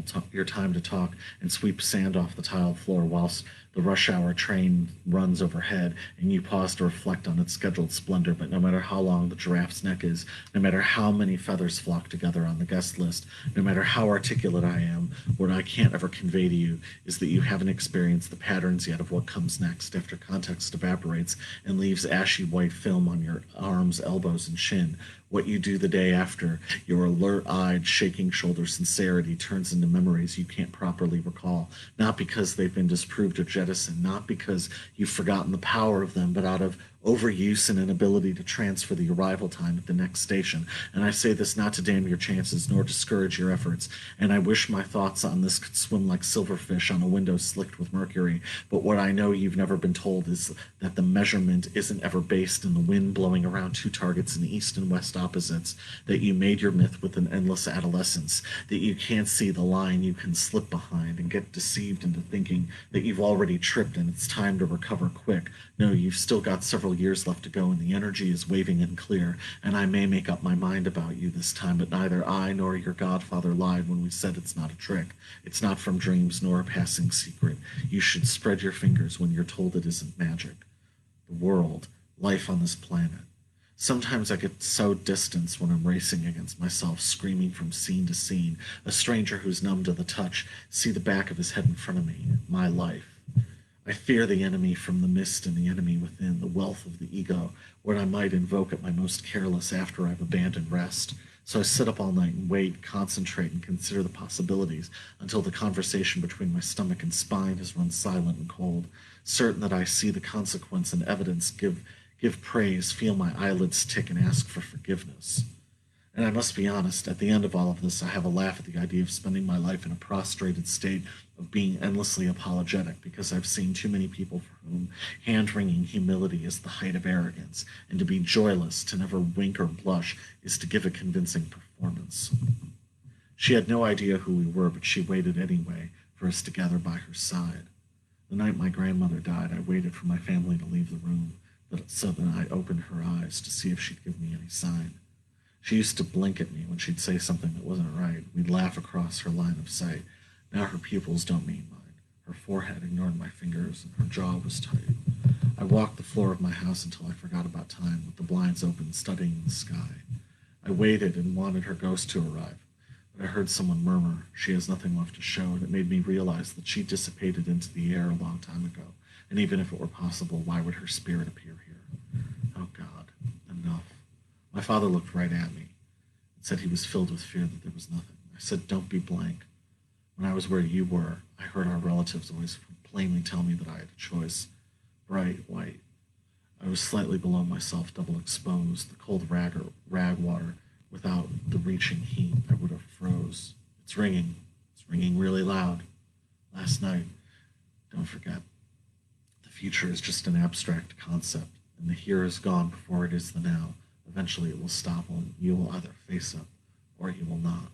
to talk and sweep sand off the tiled floor whilst the rush hour train runs overhead, and you pause to reflect on its scheduled splendor. But no matter how long the giraffe's neck is, no matter how many feathers flock together on the guest list, no matter how articulate I am, what I can't ever convey to you is that you haven't experienced the patterns yet of what comes next after context evaporates and leaves ashy white film on your arms, elbows, and shin. What you do the day after, your alert-eyed, shaking-shoulder sincerity turns into memories you can't properly recall, not because they've been disproved or jettisoned, not because you've forgotten the power of them, but out of overuse and inability to transfer the arrival time at the next station. And I say this not to damn your chances, nor discourage your efforts, and I wish my thoughts on this could swim like silverfish on a window slicked with mercury, but what I know you've never been told is that the measurement isn't ever based in the wind blowing around two targets in east and west opposites, that you made your myth with an endless adolescence, that you can't see the line you can slip behind and get deceived into thinking that you've already tripped and it's time to recover quick. No, you've still got several years left to go, and the energy is waving and clear, and I may make up my mind about you this time, but neither I nor your godfather lied when we said it's not a trick. It's not from dreams nor a passing secret. You should spread your fingers when you're told it isn't magic. The world, life on this planet. Sometimes I get so distanced when I'm racing against myself, screaming from scene to scene, a stranger who's numb to the touch, see the back of his head in front of me, my life. I fear the enemy from the mist and the enemy within, the wealth of the ego, what I might invoke at my most careless after I've abandoned rest. So I sit up all night and wait, concentrate, and consider the possibilities until the conversation between my stomach and spine has run silent and cold, certain that I see the consequence and evidence, give praise, feel my eyelids tick, and ask for forgiveness. And I must be honest, at the end of all of this, I have a laugh at the idea of spending my life in a prostrated state of being endlessly apologetic because I've seen too many people for whom hand-wringing humility is the height of arrogance, and to be joyless, to never wink or blush, is to give a convincing performance. She had no idea who we were, but she waited anyway for us to gather by her side. The night my grandmother died, I waited for my family to leave the room so that I'd open her eyes to see if she'd give me any sign. She used to blink at me when she'd say something that wasn't right. We'd laugh across her line of sight. Now her pupils don't meet mine. Her forehead ignored my fingers, and her jaw was tight. I walked the floor of my house until I forgot about time, with the blinds open, studying the sky. I waited and wanted her ghost to arrive, but I heard someone murmur, "She has nothing left to show," and it made me realize that she dissipated into the air a long time ago, and even if it were possible, why would her spirit appear here? Oh God, enough. My father looked right at me and said he was filled with fear that there was nothing. I said, "Don't be blank. When I was where you were, I heard our relatives always plainly tell me that I had a choice. Bright, white. I was slightly below myself, double exposed, the cold rag water. Without the reaching heat, I would have froze. It's ringing. It's ringing really loud. Last night, don't forget, the future is just an abstract concept, and the here is gone before it is the now. Eventually it will stop, and you will either face up, or you will not.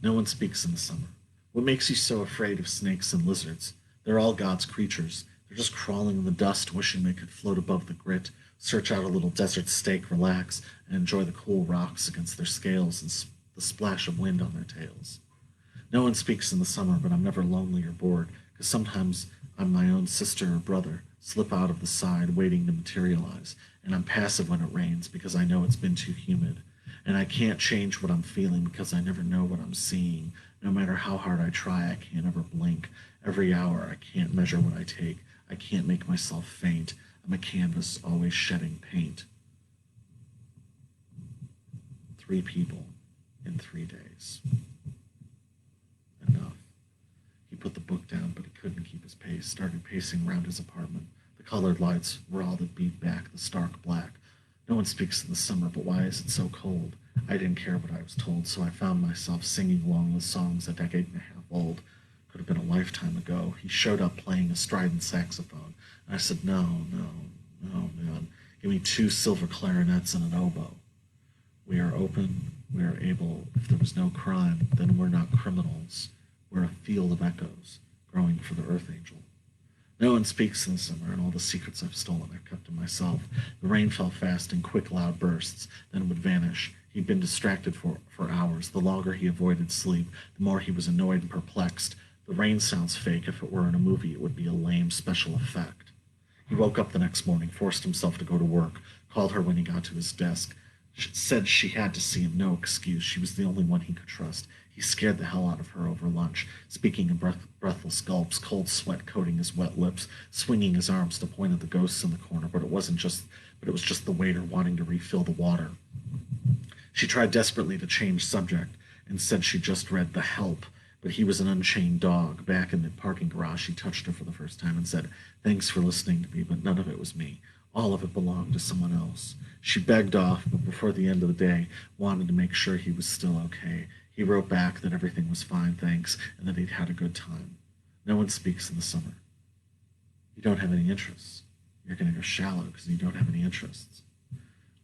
No one speaks in the summer. What makes you so afraid of snakes and lizards? They're all God's creatures. They're just crawling in the dust, wishing they could float above the grit, search out a little desert steak, relax, and enjoy the cool rocks against their scales and the splash of wind on their tails. No one speaks in the summer, but I'm never lonely or bored, because sometimes I'm my own sister or brother, slip out of the side, waiting to materialize, and I'm passive when it rains because I know it's been too humid. And I can't change what I'm feeling because I never know what I'm seeing. No matter how hard I try, I can't ever blink. Every hour, I can't measure what I take. I can't make myself faint. I'm a canvas always shedding paint. 3 people in 3 days. Enough. He put the book down, but he couldn't keep his pace, started pacing around his apartment. The colored lights were all that beat back the stark black. No one speaks in the summer, but why is it so cold? I didn't care what I was told, so I found myself singing along with songs a decade and a half old. Could have been a lifetime ago. He showed up playing a strident saxophone, and I said, no, man. Give me 2 silver clarinets and an oboe. We are open, we are able. If there was no crime, then we're not criminals. We're a field of echoes, growing for the Earth Angel. No one speaks in the summer, and all the secrets I've stolen I've kept to myself. The rain fell fast in quick, loud bursts, then would vanish. He'd been distracted for hours. The longer he avoided sleep, the more he was annoyed and perplexed. The rain sounds fake. If it were in a movie, it would be a lame special effect. He woke up the next morning, forced himself to go to work, called her when he got to his desk. Said she had to see him, no excuse. She was the only one he could trust. He scared the hell out of her over lunch, speaking in breathless gulps, cold sweat coating his wet lips, swinging his arms to point at the ghosts in the corner. But it was just the waiter wanting to refill the water. She tried desperately to change subject and said she just read The Help, but he was an unchained dog. Back in the parking garage, he touched her for the first time and said, "Thanks for listening to me, but none of it was me. All of it belonged to someone else." She begged off, but before the end of the day, wanted to make sure he was still okay. He wrote back that everything was fine, thanks, and that he'd had a good time. No one speaks in the summer. You don't have any interests. You're going to go shallow because you don't have any interests.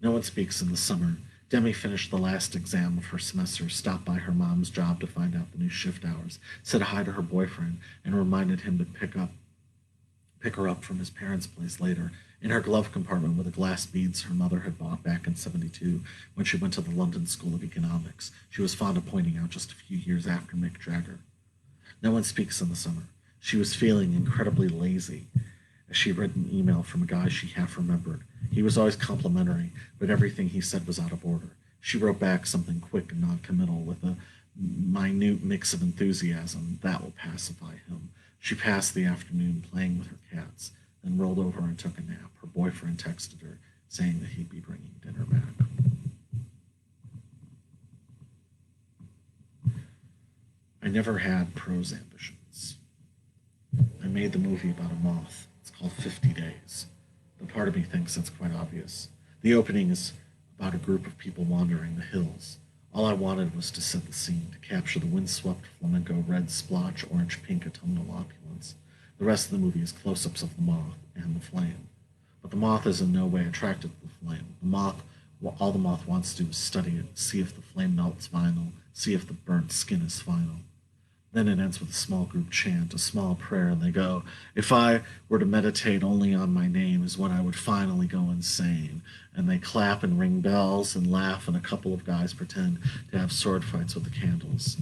No one speaks in the summer. Demi finished the last exam of her semester, stopped by her mom's job to find out the new shift hours, said hi to her boyfriend, and reminded him to pick her up from his parents' place later. In her glove compartment were the glass beads her mother had bought back in '72 when she went to the London School of Economics. She was fond of pointing out just a few years after Mick Jagger. No one speaks in the summer. She was feeling incredibly lazy as she read an email from a guy she half remembered. He was always complimentary, but everything he said was out of order. She wrote back something quick and non-committal with a minute mix of enthusiasm. That will pacify him. She passed the afternoon playing with her cats, then rolled over and took a nap. Her boyfriend texted her, saying that he'd be bringing dinner back. I never had prose ambitions. I made the movie about a moth. It's called 50 Days. The part of me thinks it's quite obvious. The opening is about a group of people wandering the hills. All I wanted was to set the scene, to capture the windswept flamenco red splotch, orange pink autumnal opulence. The rest of the movie is close ups of the moth and the flame. But the moth is in no way attracted to the flame. All the moth wants to do is study it, see if the flame melts final, see if the burnt skin is final. Then it ends with a small group chant, a small prayer, and they go, "If I were to meditate only on my name is when I would finally go insane." And they clap and ring bells and laugh, and a couple of guys pretend to have sword fights with the candles.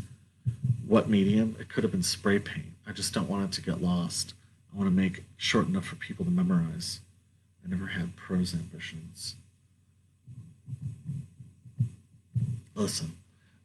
What medium? It could have been spray paint. I just don't want it to get lost. I want to make it short enough for people to memorize. I never had prose ambitions. Listen.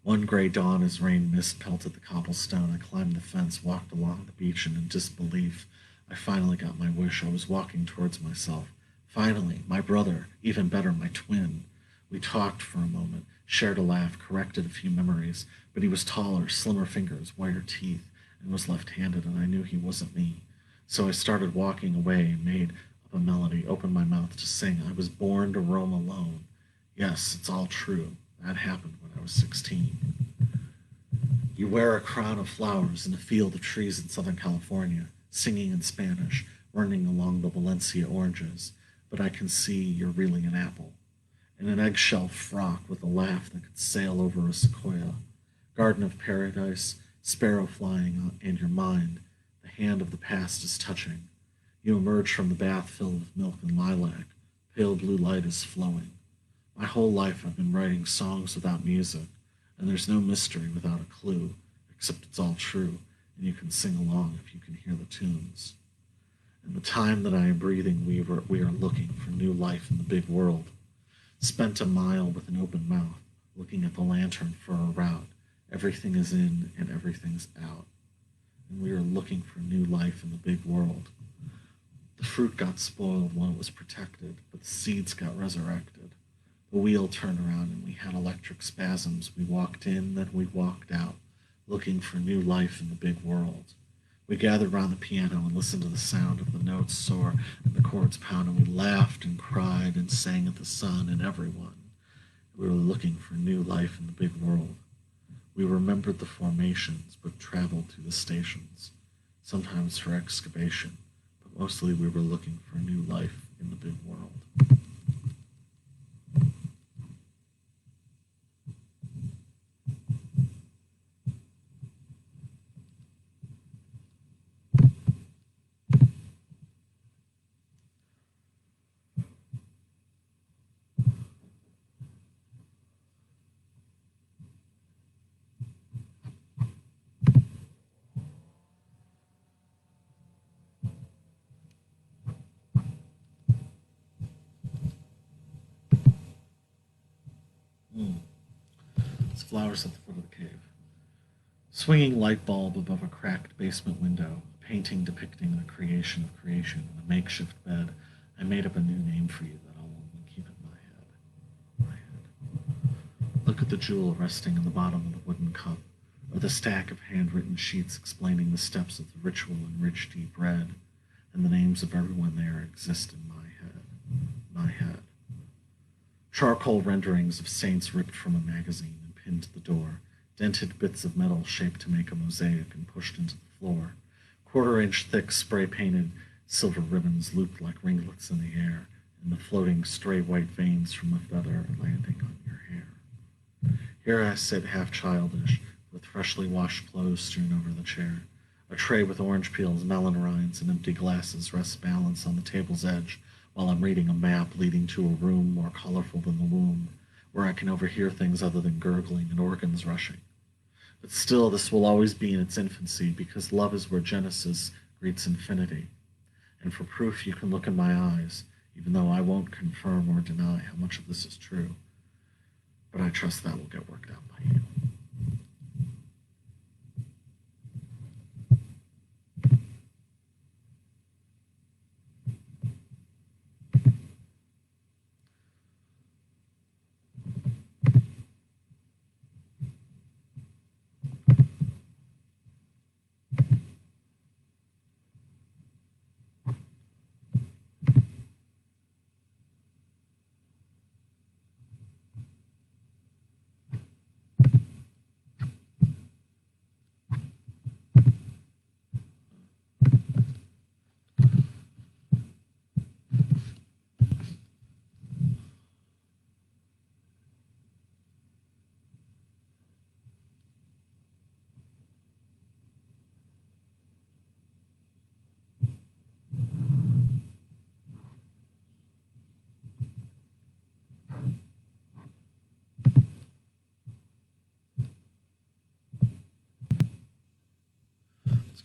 One gray dawn as rain mist pelted the cobblestone, I climbed the fence, walked along the beach, and in disbelief, I finally got my wish. I was walking towards myself. Finally, my brother, even better, my twin. We talked for a moment, shared a laugh, corrected a few memories, but he was taller, slimmer fingers, whiter teeth, and was left-handed, and I knew he wasn't me. So I started walking away, made up a melody, opened my mouth to sing. I was born to roam alone. Yes, it's all true. That happened when I was 16. You wear a crown of flowers in a field of trees in Southern California, singing in Spanish, running along the Valencia oranges, but I can see you're really an apple. In an eggshell frock with a laugh that could sail over a sequoia. Garden of paradise, sparrow flying in your mind, the hand of the past is touching. You emerge from the bath filled with milk and lilac, pale blue light is flowing. My whole life I've been writing songs without music, and there's no mystery without a clue, except it's all true, and you can sing along if you can hear the tunes. In the time that I am breathing, we are looking for new life in the big world. Spent a mile with an open mouth, looking at the lantern for a route. Everything is in and everything's out. And we are looking for new life in the big world. The fruit got spoiled when it was protected, but the seeds got resurrected. The wheel turned around and we had electric spasms. We walked in, then we walked out, looking for new life in the big world. We gathered round the piano and listened to the sound of the notes soar and the chords pound, and we laughed and cried and sang at the sun and everyone. We were looking for new life in the big world. We remembered the formations, but traveled through the stations, sometimes for excavation, but mostly we were looking for new life in the big world. It's flowers at the foot of the cave. Swinging light bulb above a cracked basement window, a painting depicting the creation of creation, and a makeshift bed. I made up a new name for you that I'll only keep in my head. My head. Look at the jewel resting in the bottom of the wooden cup, or the stack of handwritten sheets explaining the steps of the ritual in rich, deep red, and the names of everyone there exist in my head. My head. Charcoal renderings of saints ripped from a magazine and pinned to the door, dented bits of metal shaped to make a mosaic and pushed into the floor, quarter-inch thick spray-painted silver ribbons looped like ringlets in the air, and the floating stray white veins from a feather landing on your hair. Here I sit half childish, with freshly washed clothes strewn over the chair. A tray with orange peels, melon rinds, and empty glasses rests balanced on the table's edge, while I'm reading a map leading to a room more colorful than the womb, where I can overhear things other than gurgling and organs rushing. But still, this will always be in its infancy, because love is where Genesis greets infinity. And for proof, you can look in my eyes, even though I won't confirm or deny how much of this is true. But I trust that will get worked out by you.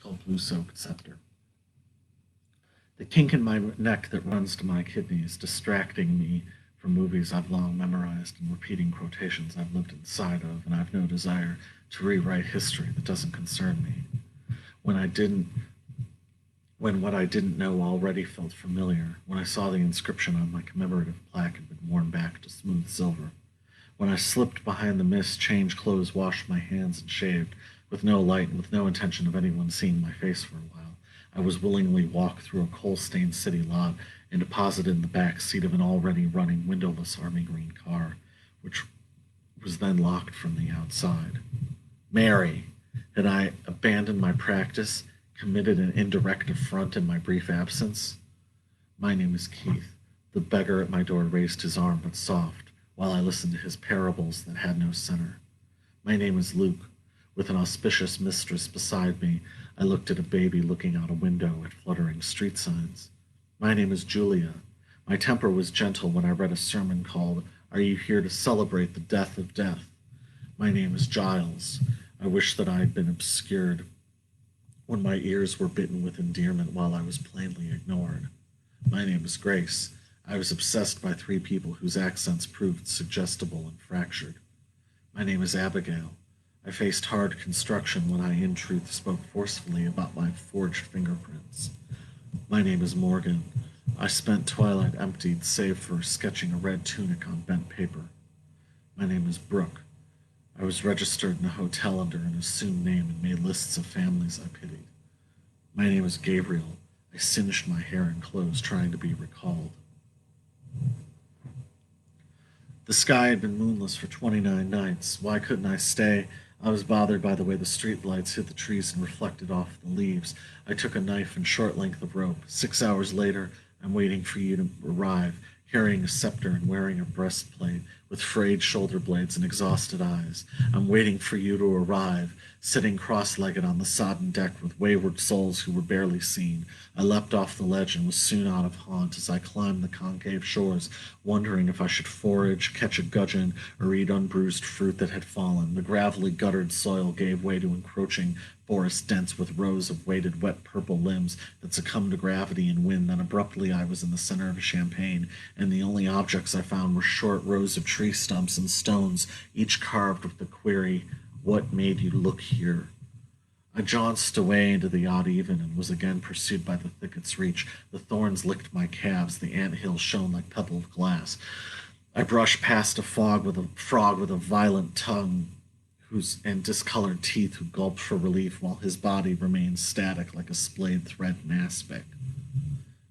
called blue-soaked Scepter. The kink in my neck that runs to my kidneys, distracting me from movies I've long memorized and repeating quotations I've lived inside of, and I've no desire to rewrite history that doesn't concern me. When I didn't when what I didn't know already felt familiar, when I saw the inscription on my commemorative plaque had been worn back to smooth silver, when I slipped behind the mist, changed clothes, washed my hands, and shaved, with no light and with no intention of anyone seeing my face for a while, I was willingly walked through a coal-stained city lot and deposited in the back seat of an already running windowless army green car, which was then locked from the outside. Mary! Had I abandoned my practice, committed an indirect affront in my brief absence? My name is Keith. The beggar at my door raised his arm but soft, while I listened to his parables that had no center. My name is Luke. With an auspicious mistress beside me, I looked at a baby looking out a window at fluttering street signs. My name is Julia. My temper was gentle when I read a sermon called, "Are You Here to Celebrate the Death of Death?" My name is Giles. I wish that I had been obscured when my ears were bitten with endearment while I was plainly ignored. My name is Grace. I was obsessed by three people whose accents proved suggestible and fractured. My name is Abigail. I faced hard construction when I in truth spoke forcefully about my forged fingerprints. My name is Morgan. I spent twilight emptied save for sketching a red tunic on bent paper. My name is Brooke. I was registered in a hotel under an assumed name and made lists of families I pitied. My name is Gabriel. I singed my hair and clothes trying to be recalled. The sky had been moonless for 29 nights. Why couldn't I stay? I was bothered by the way the street lights hit the trees and reflected off the leaves. I took a knife and short length of rope. 6 hours later, I'm waiting for you to arrive, carrying a scepter and wearing a breastplate, with frayed shoulder blades and exhausted eyes. I'm waiting for you to arrive, sitting cross-legged on the sodden deck with wayward souls who were barely seen. I leapt off the ledge and was soon out of haunt as I climbed the concave shores, wondering if I should forage, catch a gudgeon, or eat unbruised fruit that had fallen. The gravelly, guttered soil gave way to encroaching forest dense with rows of weighted, wet purple limbs that succumbed to gravity and wind. Then abruptly I was in the center of a champaign, and the only objects I found were short rows of tree stumps and stones, each carved with the query, "What made you look here?" I jaunced away into the odd even and was again pursued by the thicket's reach. The thorns licked my calves, the ant-hills shone like pebbled glass. I brushed past a frog with a violent tongue and discolored teeth who gulped for relief while his body remained static like a splayed thread in aspic.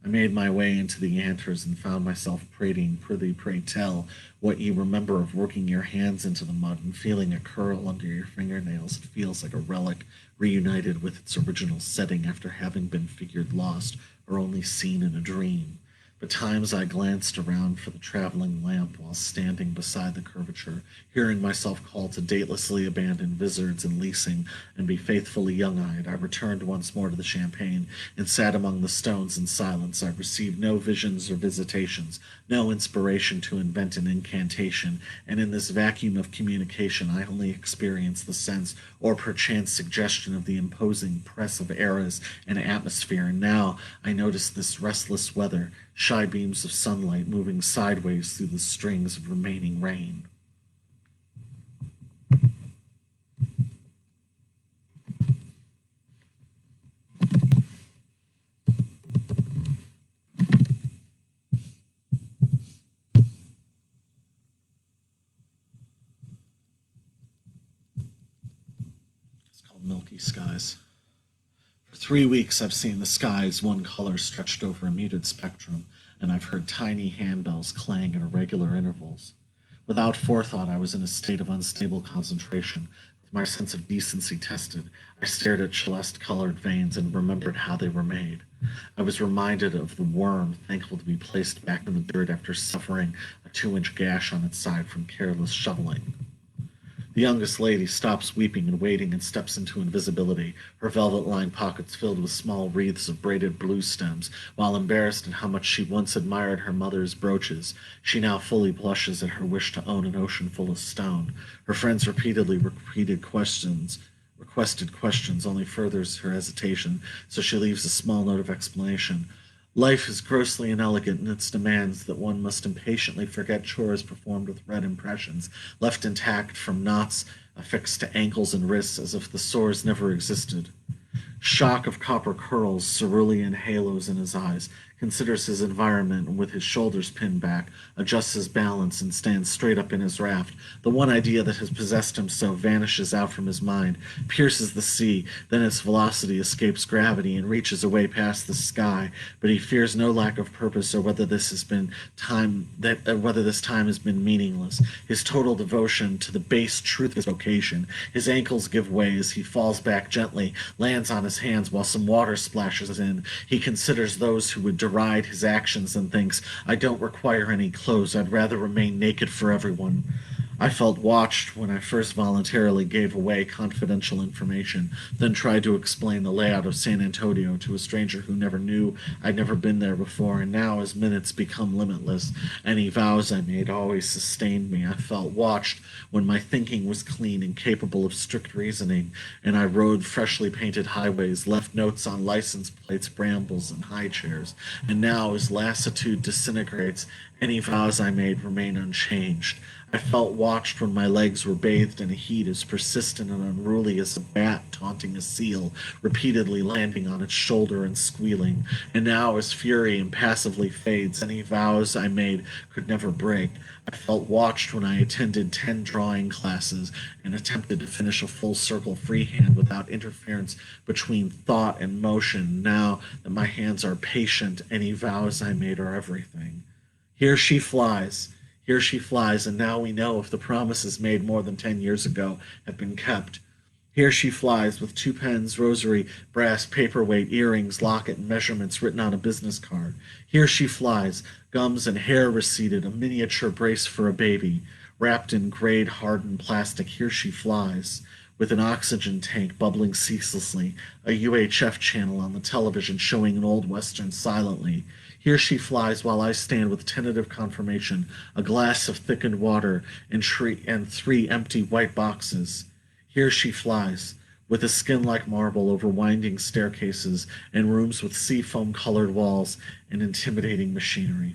I made my way into the antres and found myself prating, "Prithee, pray tell, what ye remember of working your hands into the mud and feeling a curl under your fingernails. It feels like a relic reunited with its original setting after having been figured lost or only seen in a dream." Betimes I glanced around for the traveling lamp while standing beside the curvature, hearing myself call to datelessly abandon vizards and leasing and be faithfully young-eyed. I returned once more to the champagne and sat among the stones in silence. I received no visions or visitations, no inspiration to invent an incantation, and in this vacuum of communication I only experienced the sense or perchance suggestion of the imposing press of eras and atmosphere. And now I noticed this restless weather, shy beams of sunlight moving sideways through the strings of remaining rain. It's called Milky Skies. For 3 weeks I've seen the skies one color stretched over a muted spectrum, and I've heard tiny handbells clang at irregular intervals. Without forethought, I was in a state of unstable concentration. With my sense of decency tested, I stared at celeste-colored veins and remembered how they were made. I was reminded of the worm, thankful to be placed back in the dirt after suffering a 2-inch gash on its side from careless shoveling. The youngest lady stops weeping and waiting and steps into invisibility, her velvet-lined pockets filled with small wreaths of braided blue stems. While embarrassed at how much she once admired her mother's brooches, she now fully blushes at her wish to own an ocean full of stone. Her friends repeatedly repeated questions Requested questions only furthers her hesitation, so she leaves a small note of explanation. Life is grossly inelegant in its demands that one must impatiently forget chores performed with red impressions, left intact from knots affixed to ankles and wrists as if the sores never existed. Shock of copper curls, cerulean halos in his eyes, considers his environment and with his shoulders pinned back, adjusts his balance and stands straight up in his raft. The one idea that has possessed him so vanishes out from his mind, pierces the sea, then its velocity escapes gravity and reaches away past the sky. But he fears no lack of purpose or whether this time has been meaningless. His total devotion to the base truth of his vocation. His ankles give way as he falls back gently, lands on his hands while some water splashes in. He considers those who would deride his actions and thinks, I don't require any clothes. I'd rather remain naked for everyone. I felt watched when I first voluntarily gave away confidential information, then tried to explain the layout of San Antonio to a stranger who never knew I'd never been there before, and now as minutes become limitless, any vows I made always sustained me. I felt watched when my thinking was clean and capable of strict reasoning, and I rode freshly painted highways, left notes on license plates, brambles, and high chairs, and now as lassitude disintegrates, any vows I made remain unchanged. I felt watched when my legs were bathed in a heat as persistent and unruly as a bat taunting a seal, repeatedly landing on its shoulder and squealing. And now, as fury impassively fades, any vows I made could never break. I felt watched when I attended 10 drawing classes and attempted to finish a full circle freehand without interference between thought and motion. Now that my hands are patient, any vows I made are everything. Here she flies. Here she flies, and now we know if the promises made more than 10 years ago have been kept. Here she flies with 2 pens, rosary, brass, paperweight, earrings, locket, and measurements written on a business card. Here she flies, gums and hair receded, a miniature brace for a baby, wrapped in grade hardened plastic. Here she flies, with an oxygen tank bubbling ceaselessly, a UHF channel on the television showing an old western silently. Here she flies while I stand with tentative confirmation, a glass of thickened water, and 3 empty white boxes. Here she flies, with a skin like marble over winding staircases and rooms with seafoam colored walls and intimidating machinery.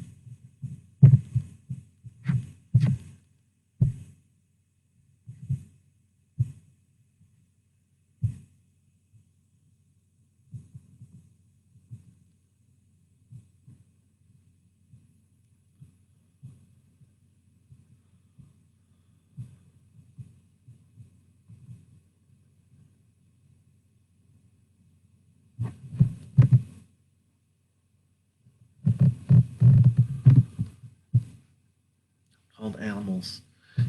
Called animals.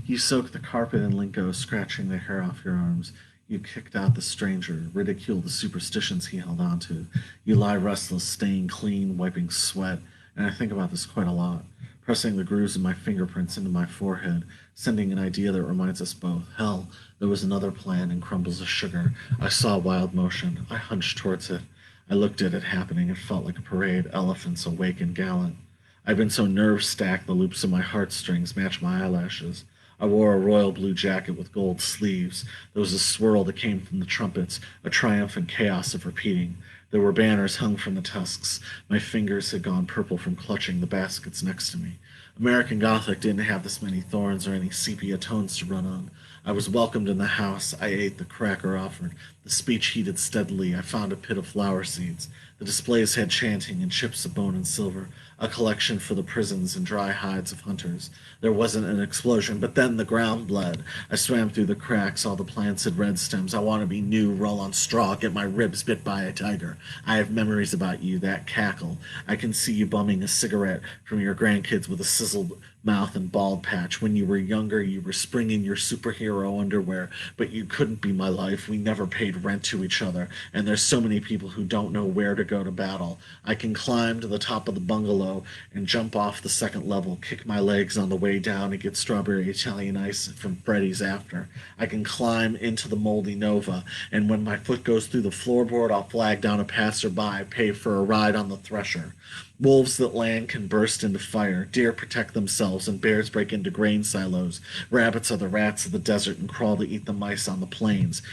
You soak the carpet in lingo, scratching the hair off your arms. You kicked out the stranger, ridiculed the superstitions he held on to. You lie restless, staying clean, wiping sweat, and I think about this quite a lot, pressing the grooves of my fingerprints into my forehead, sending an idea that reminds us both. Hell, there was another plan in crumbles of sugar. I saw wild motion. I hunched towards it. I looked at it happening. It felt like a parade, elephants awake and gallant. I've been so nerve-stacked the loops of my heartstrings match my eyelashes. I wore a royal blue jacket with gold sleeves. There was a swirl that came from the trumpets, a triumphant chaos of repeating. There were banners hung from the tusks. My fingers had gone purple from clutching the baskets next to me. American Gothic didn't have this many thorns or any sepia tones to run on. I was welcomed in the house. I ate the cracker offered. The speech heated steadily. I found a pit of flower seeds. The displays had chanting and chips of bone and silver, a collection for the prisons and dry hides of hunters. There wasn't an explosion, but then the ground bled. I swam through the cracks. All the plants had red stems. I want to be new, roll on straw, get my ribs bit by a tiger. I have memories about you, that cackle. I can see you bumming a cigarette from your grandkids with a sizzled mouth and bald patch. When you were younger, you were springing your superhero underwear, but you couldn't be my life. We never paid rent to each other, and there's so many people who don't know where to go to battle. I can climb to the top of the bungalow and jump off the second level, kick my legs on the way down and get strawberry Italian ice from Freddy's after. I can climb into the moldy Nova, and when my foot goes through the floorboard, I'll flag down a passerby, pay for a ride on the Thresher. Wolves that land can burst into fire. Deer protect themselves, and bears break into grain silos. Rabbits are the rats of the desert and crawl to eat the mice on the plains.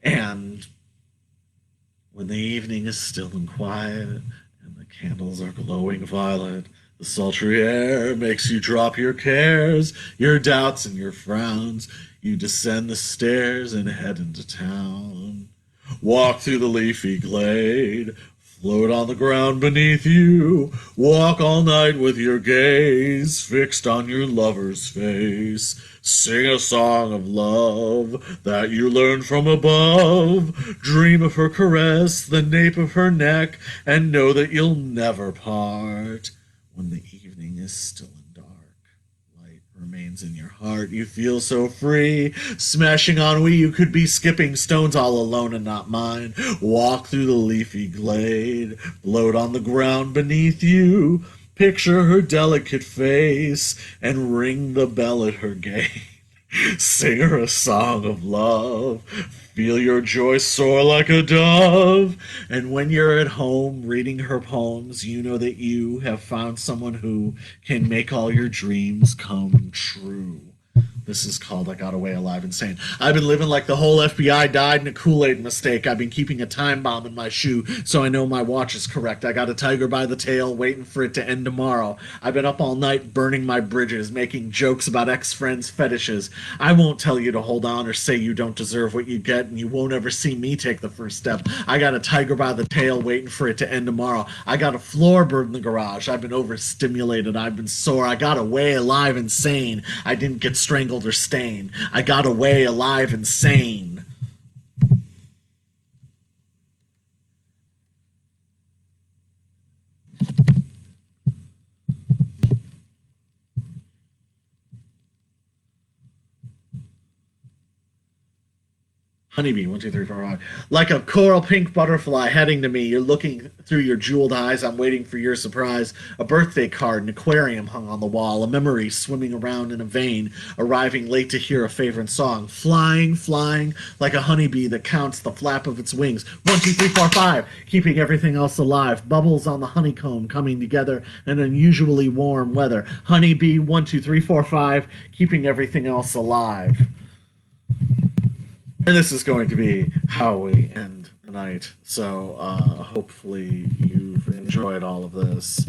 And when the evening is still and quiet, and the candles are glowing violet, the sultry air makes you drop your cares, your doubts and your frowns. You descend the stairs and head into town. Walk through the leafy glade, float on the ground beneath you, walk all night with your gaze fixed on your lover's face. Sing a song of love that you learned from above. Dream of her caress, the nape of her neck, and know that you'll never part. When the evening is still and dark, light remains in your heart. You feel so free, smashing on we. You could be skipping stones all alone and not mine. Walk through the leafy glade, float on the ground beneath you. Picture her delicate face and ring the bell at her gate. Sing her a song of love. Feel your joy soar like a dove. And when you're at home reading her poems, you know that you have found someone who can make all your dreams come true. This is called I Got Away Alive and Sane. I've been living like the whole FBI died in a Kool-Aid mistake. I've been keeping a time bomb in my shoe so I know my watch is correct. I got a tiger by the tail waiting for it to end tomorrow. I've been up all night burning my bridges, making jokes about ex-friends' fetishes. I won't tell you to hold on or say you don't deserve what you get, and you won't ever see me take the first step. I got a tiger by the tail waiting for it to end tomorrow. I got a floorboard in the garage. I've been overstimulated. I've been sore. I got away alive and sane. I didn't get strangled or stained. I got away alive and sane. Honeybee, 1, 2, 3, 4, 5. Like a coral pink butterfly heading to me, you're looking through your jeweled eyes. I'm waiting for your surprise. A birthday card, an aquarium hung on the wall, a memory swimming around in a vein, arriving late to hear a favorite song. Flying, flying, like a honeybee that counts the flap of its wings. 1, 2, 3, 4, 5, keeping everything else alive. Bubbles on the honeycomb coming together in unusually warm weather. Honeybee, 1, 2, 3, 4, 5, keeping everything else alive. And this is going to be how we end the night. So hopefully you've enjoyed all of this.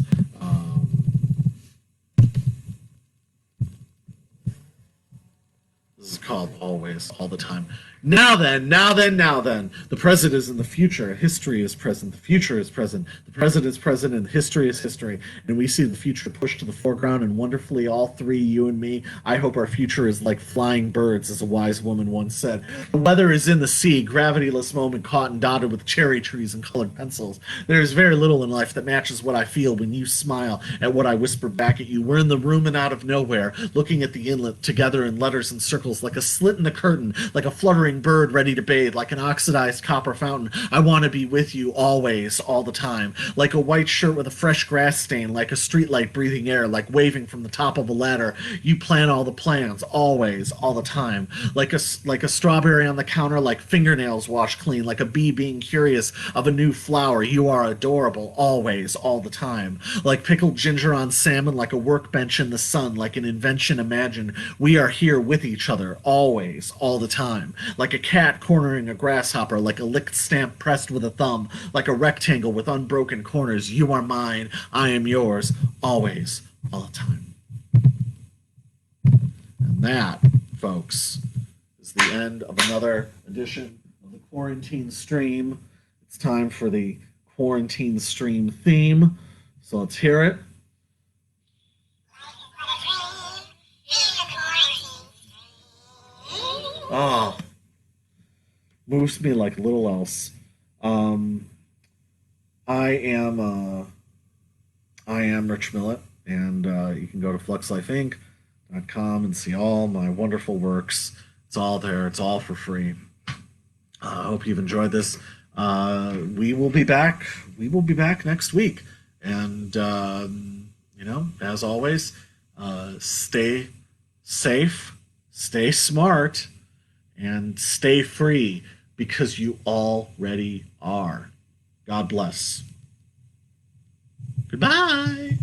This is called Always, All the Time. Now then, now then, now then. The present is in the future. History is present. The future is present. The present is present, and history is history. And we see the future pushed to the foreground, and wonderfully, all three, you and me, I hope our future is like flying birds, as a wise woman once said. The weather is in the sea, gravityless moment caught and dotted with cherry trees and colored pencils. There is very little in life that matches what I feel when you smile at what I whisper back at you. We're in the room and out of nowhere, looking at the inlet, together in letters and circles, like a slit in the curtain, like a fluttering bird ready to bathe, like an oxidized copper fountain. I want to be with you always, all the time, like a white shirt with a fresh grass stain, like a streetlight breathing air, like waving from the top of a ladder. You plan all the plans, always, all the time, like a strawberry on the counter, like fingernails washed clean, like a bee being curious of a new flower. You are adorable, always, all the time, like pickled ginger on salmon, like a workbench in the sun, like an invention imagined. We are here with each other, always, all the time, like a cat cornering a grasshopper, like a licked stamp pressed with a thumb, like a rectangle with unbroken corners. You are mine, I am yours, always, all the time. And that, folks, is the end of another edition of the Quarantine Stream. It's time for the Quarantine Stream theme, so let's hear it. Oh, moves me like little else. I am Rich Millett, and you can go to fluxlifeinc.com and see all my wonderful works. It's all there. It's all for free. I hope you've enjoyed this. We will be back. We will be back next week, and as always, stay safe, stay smart, and stay free, because you already are. God bless. Goodbye.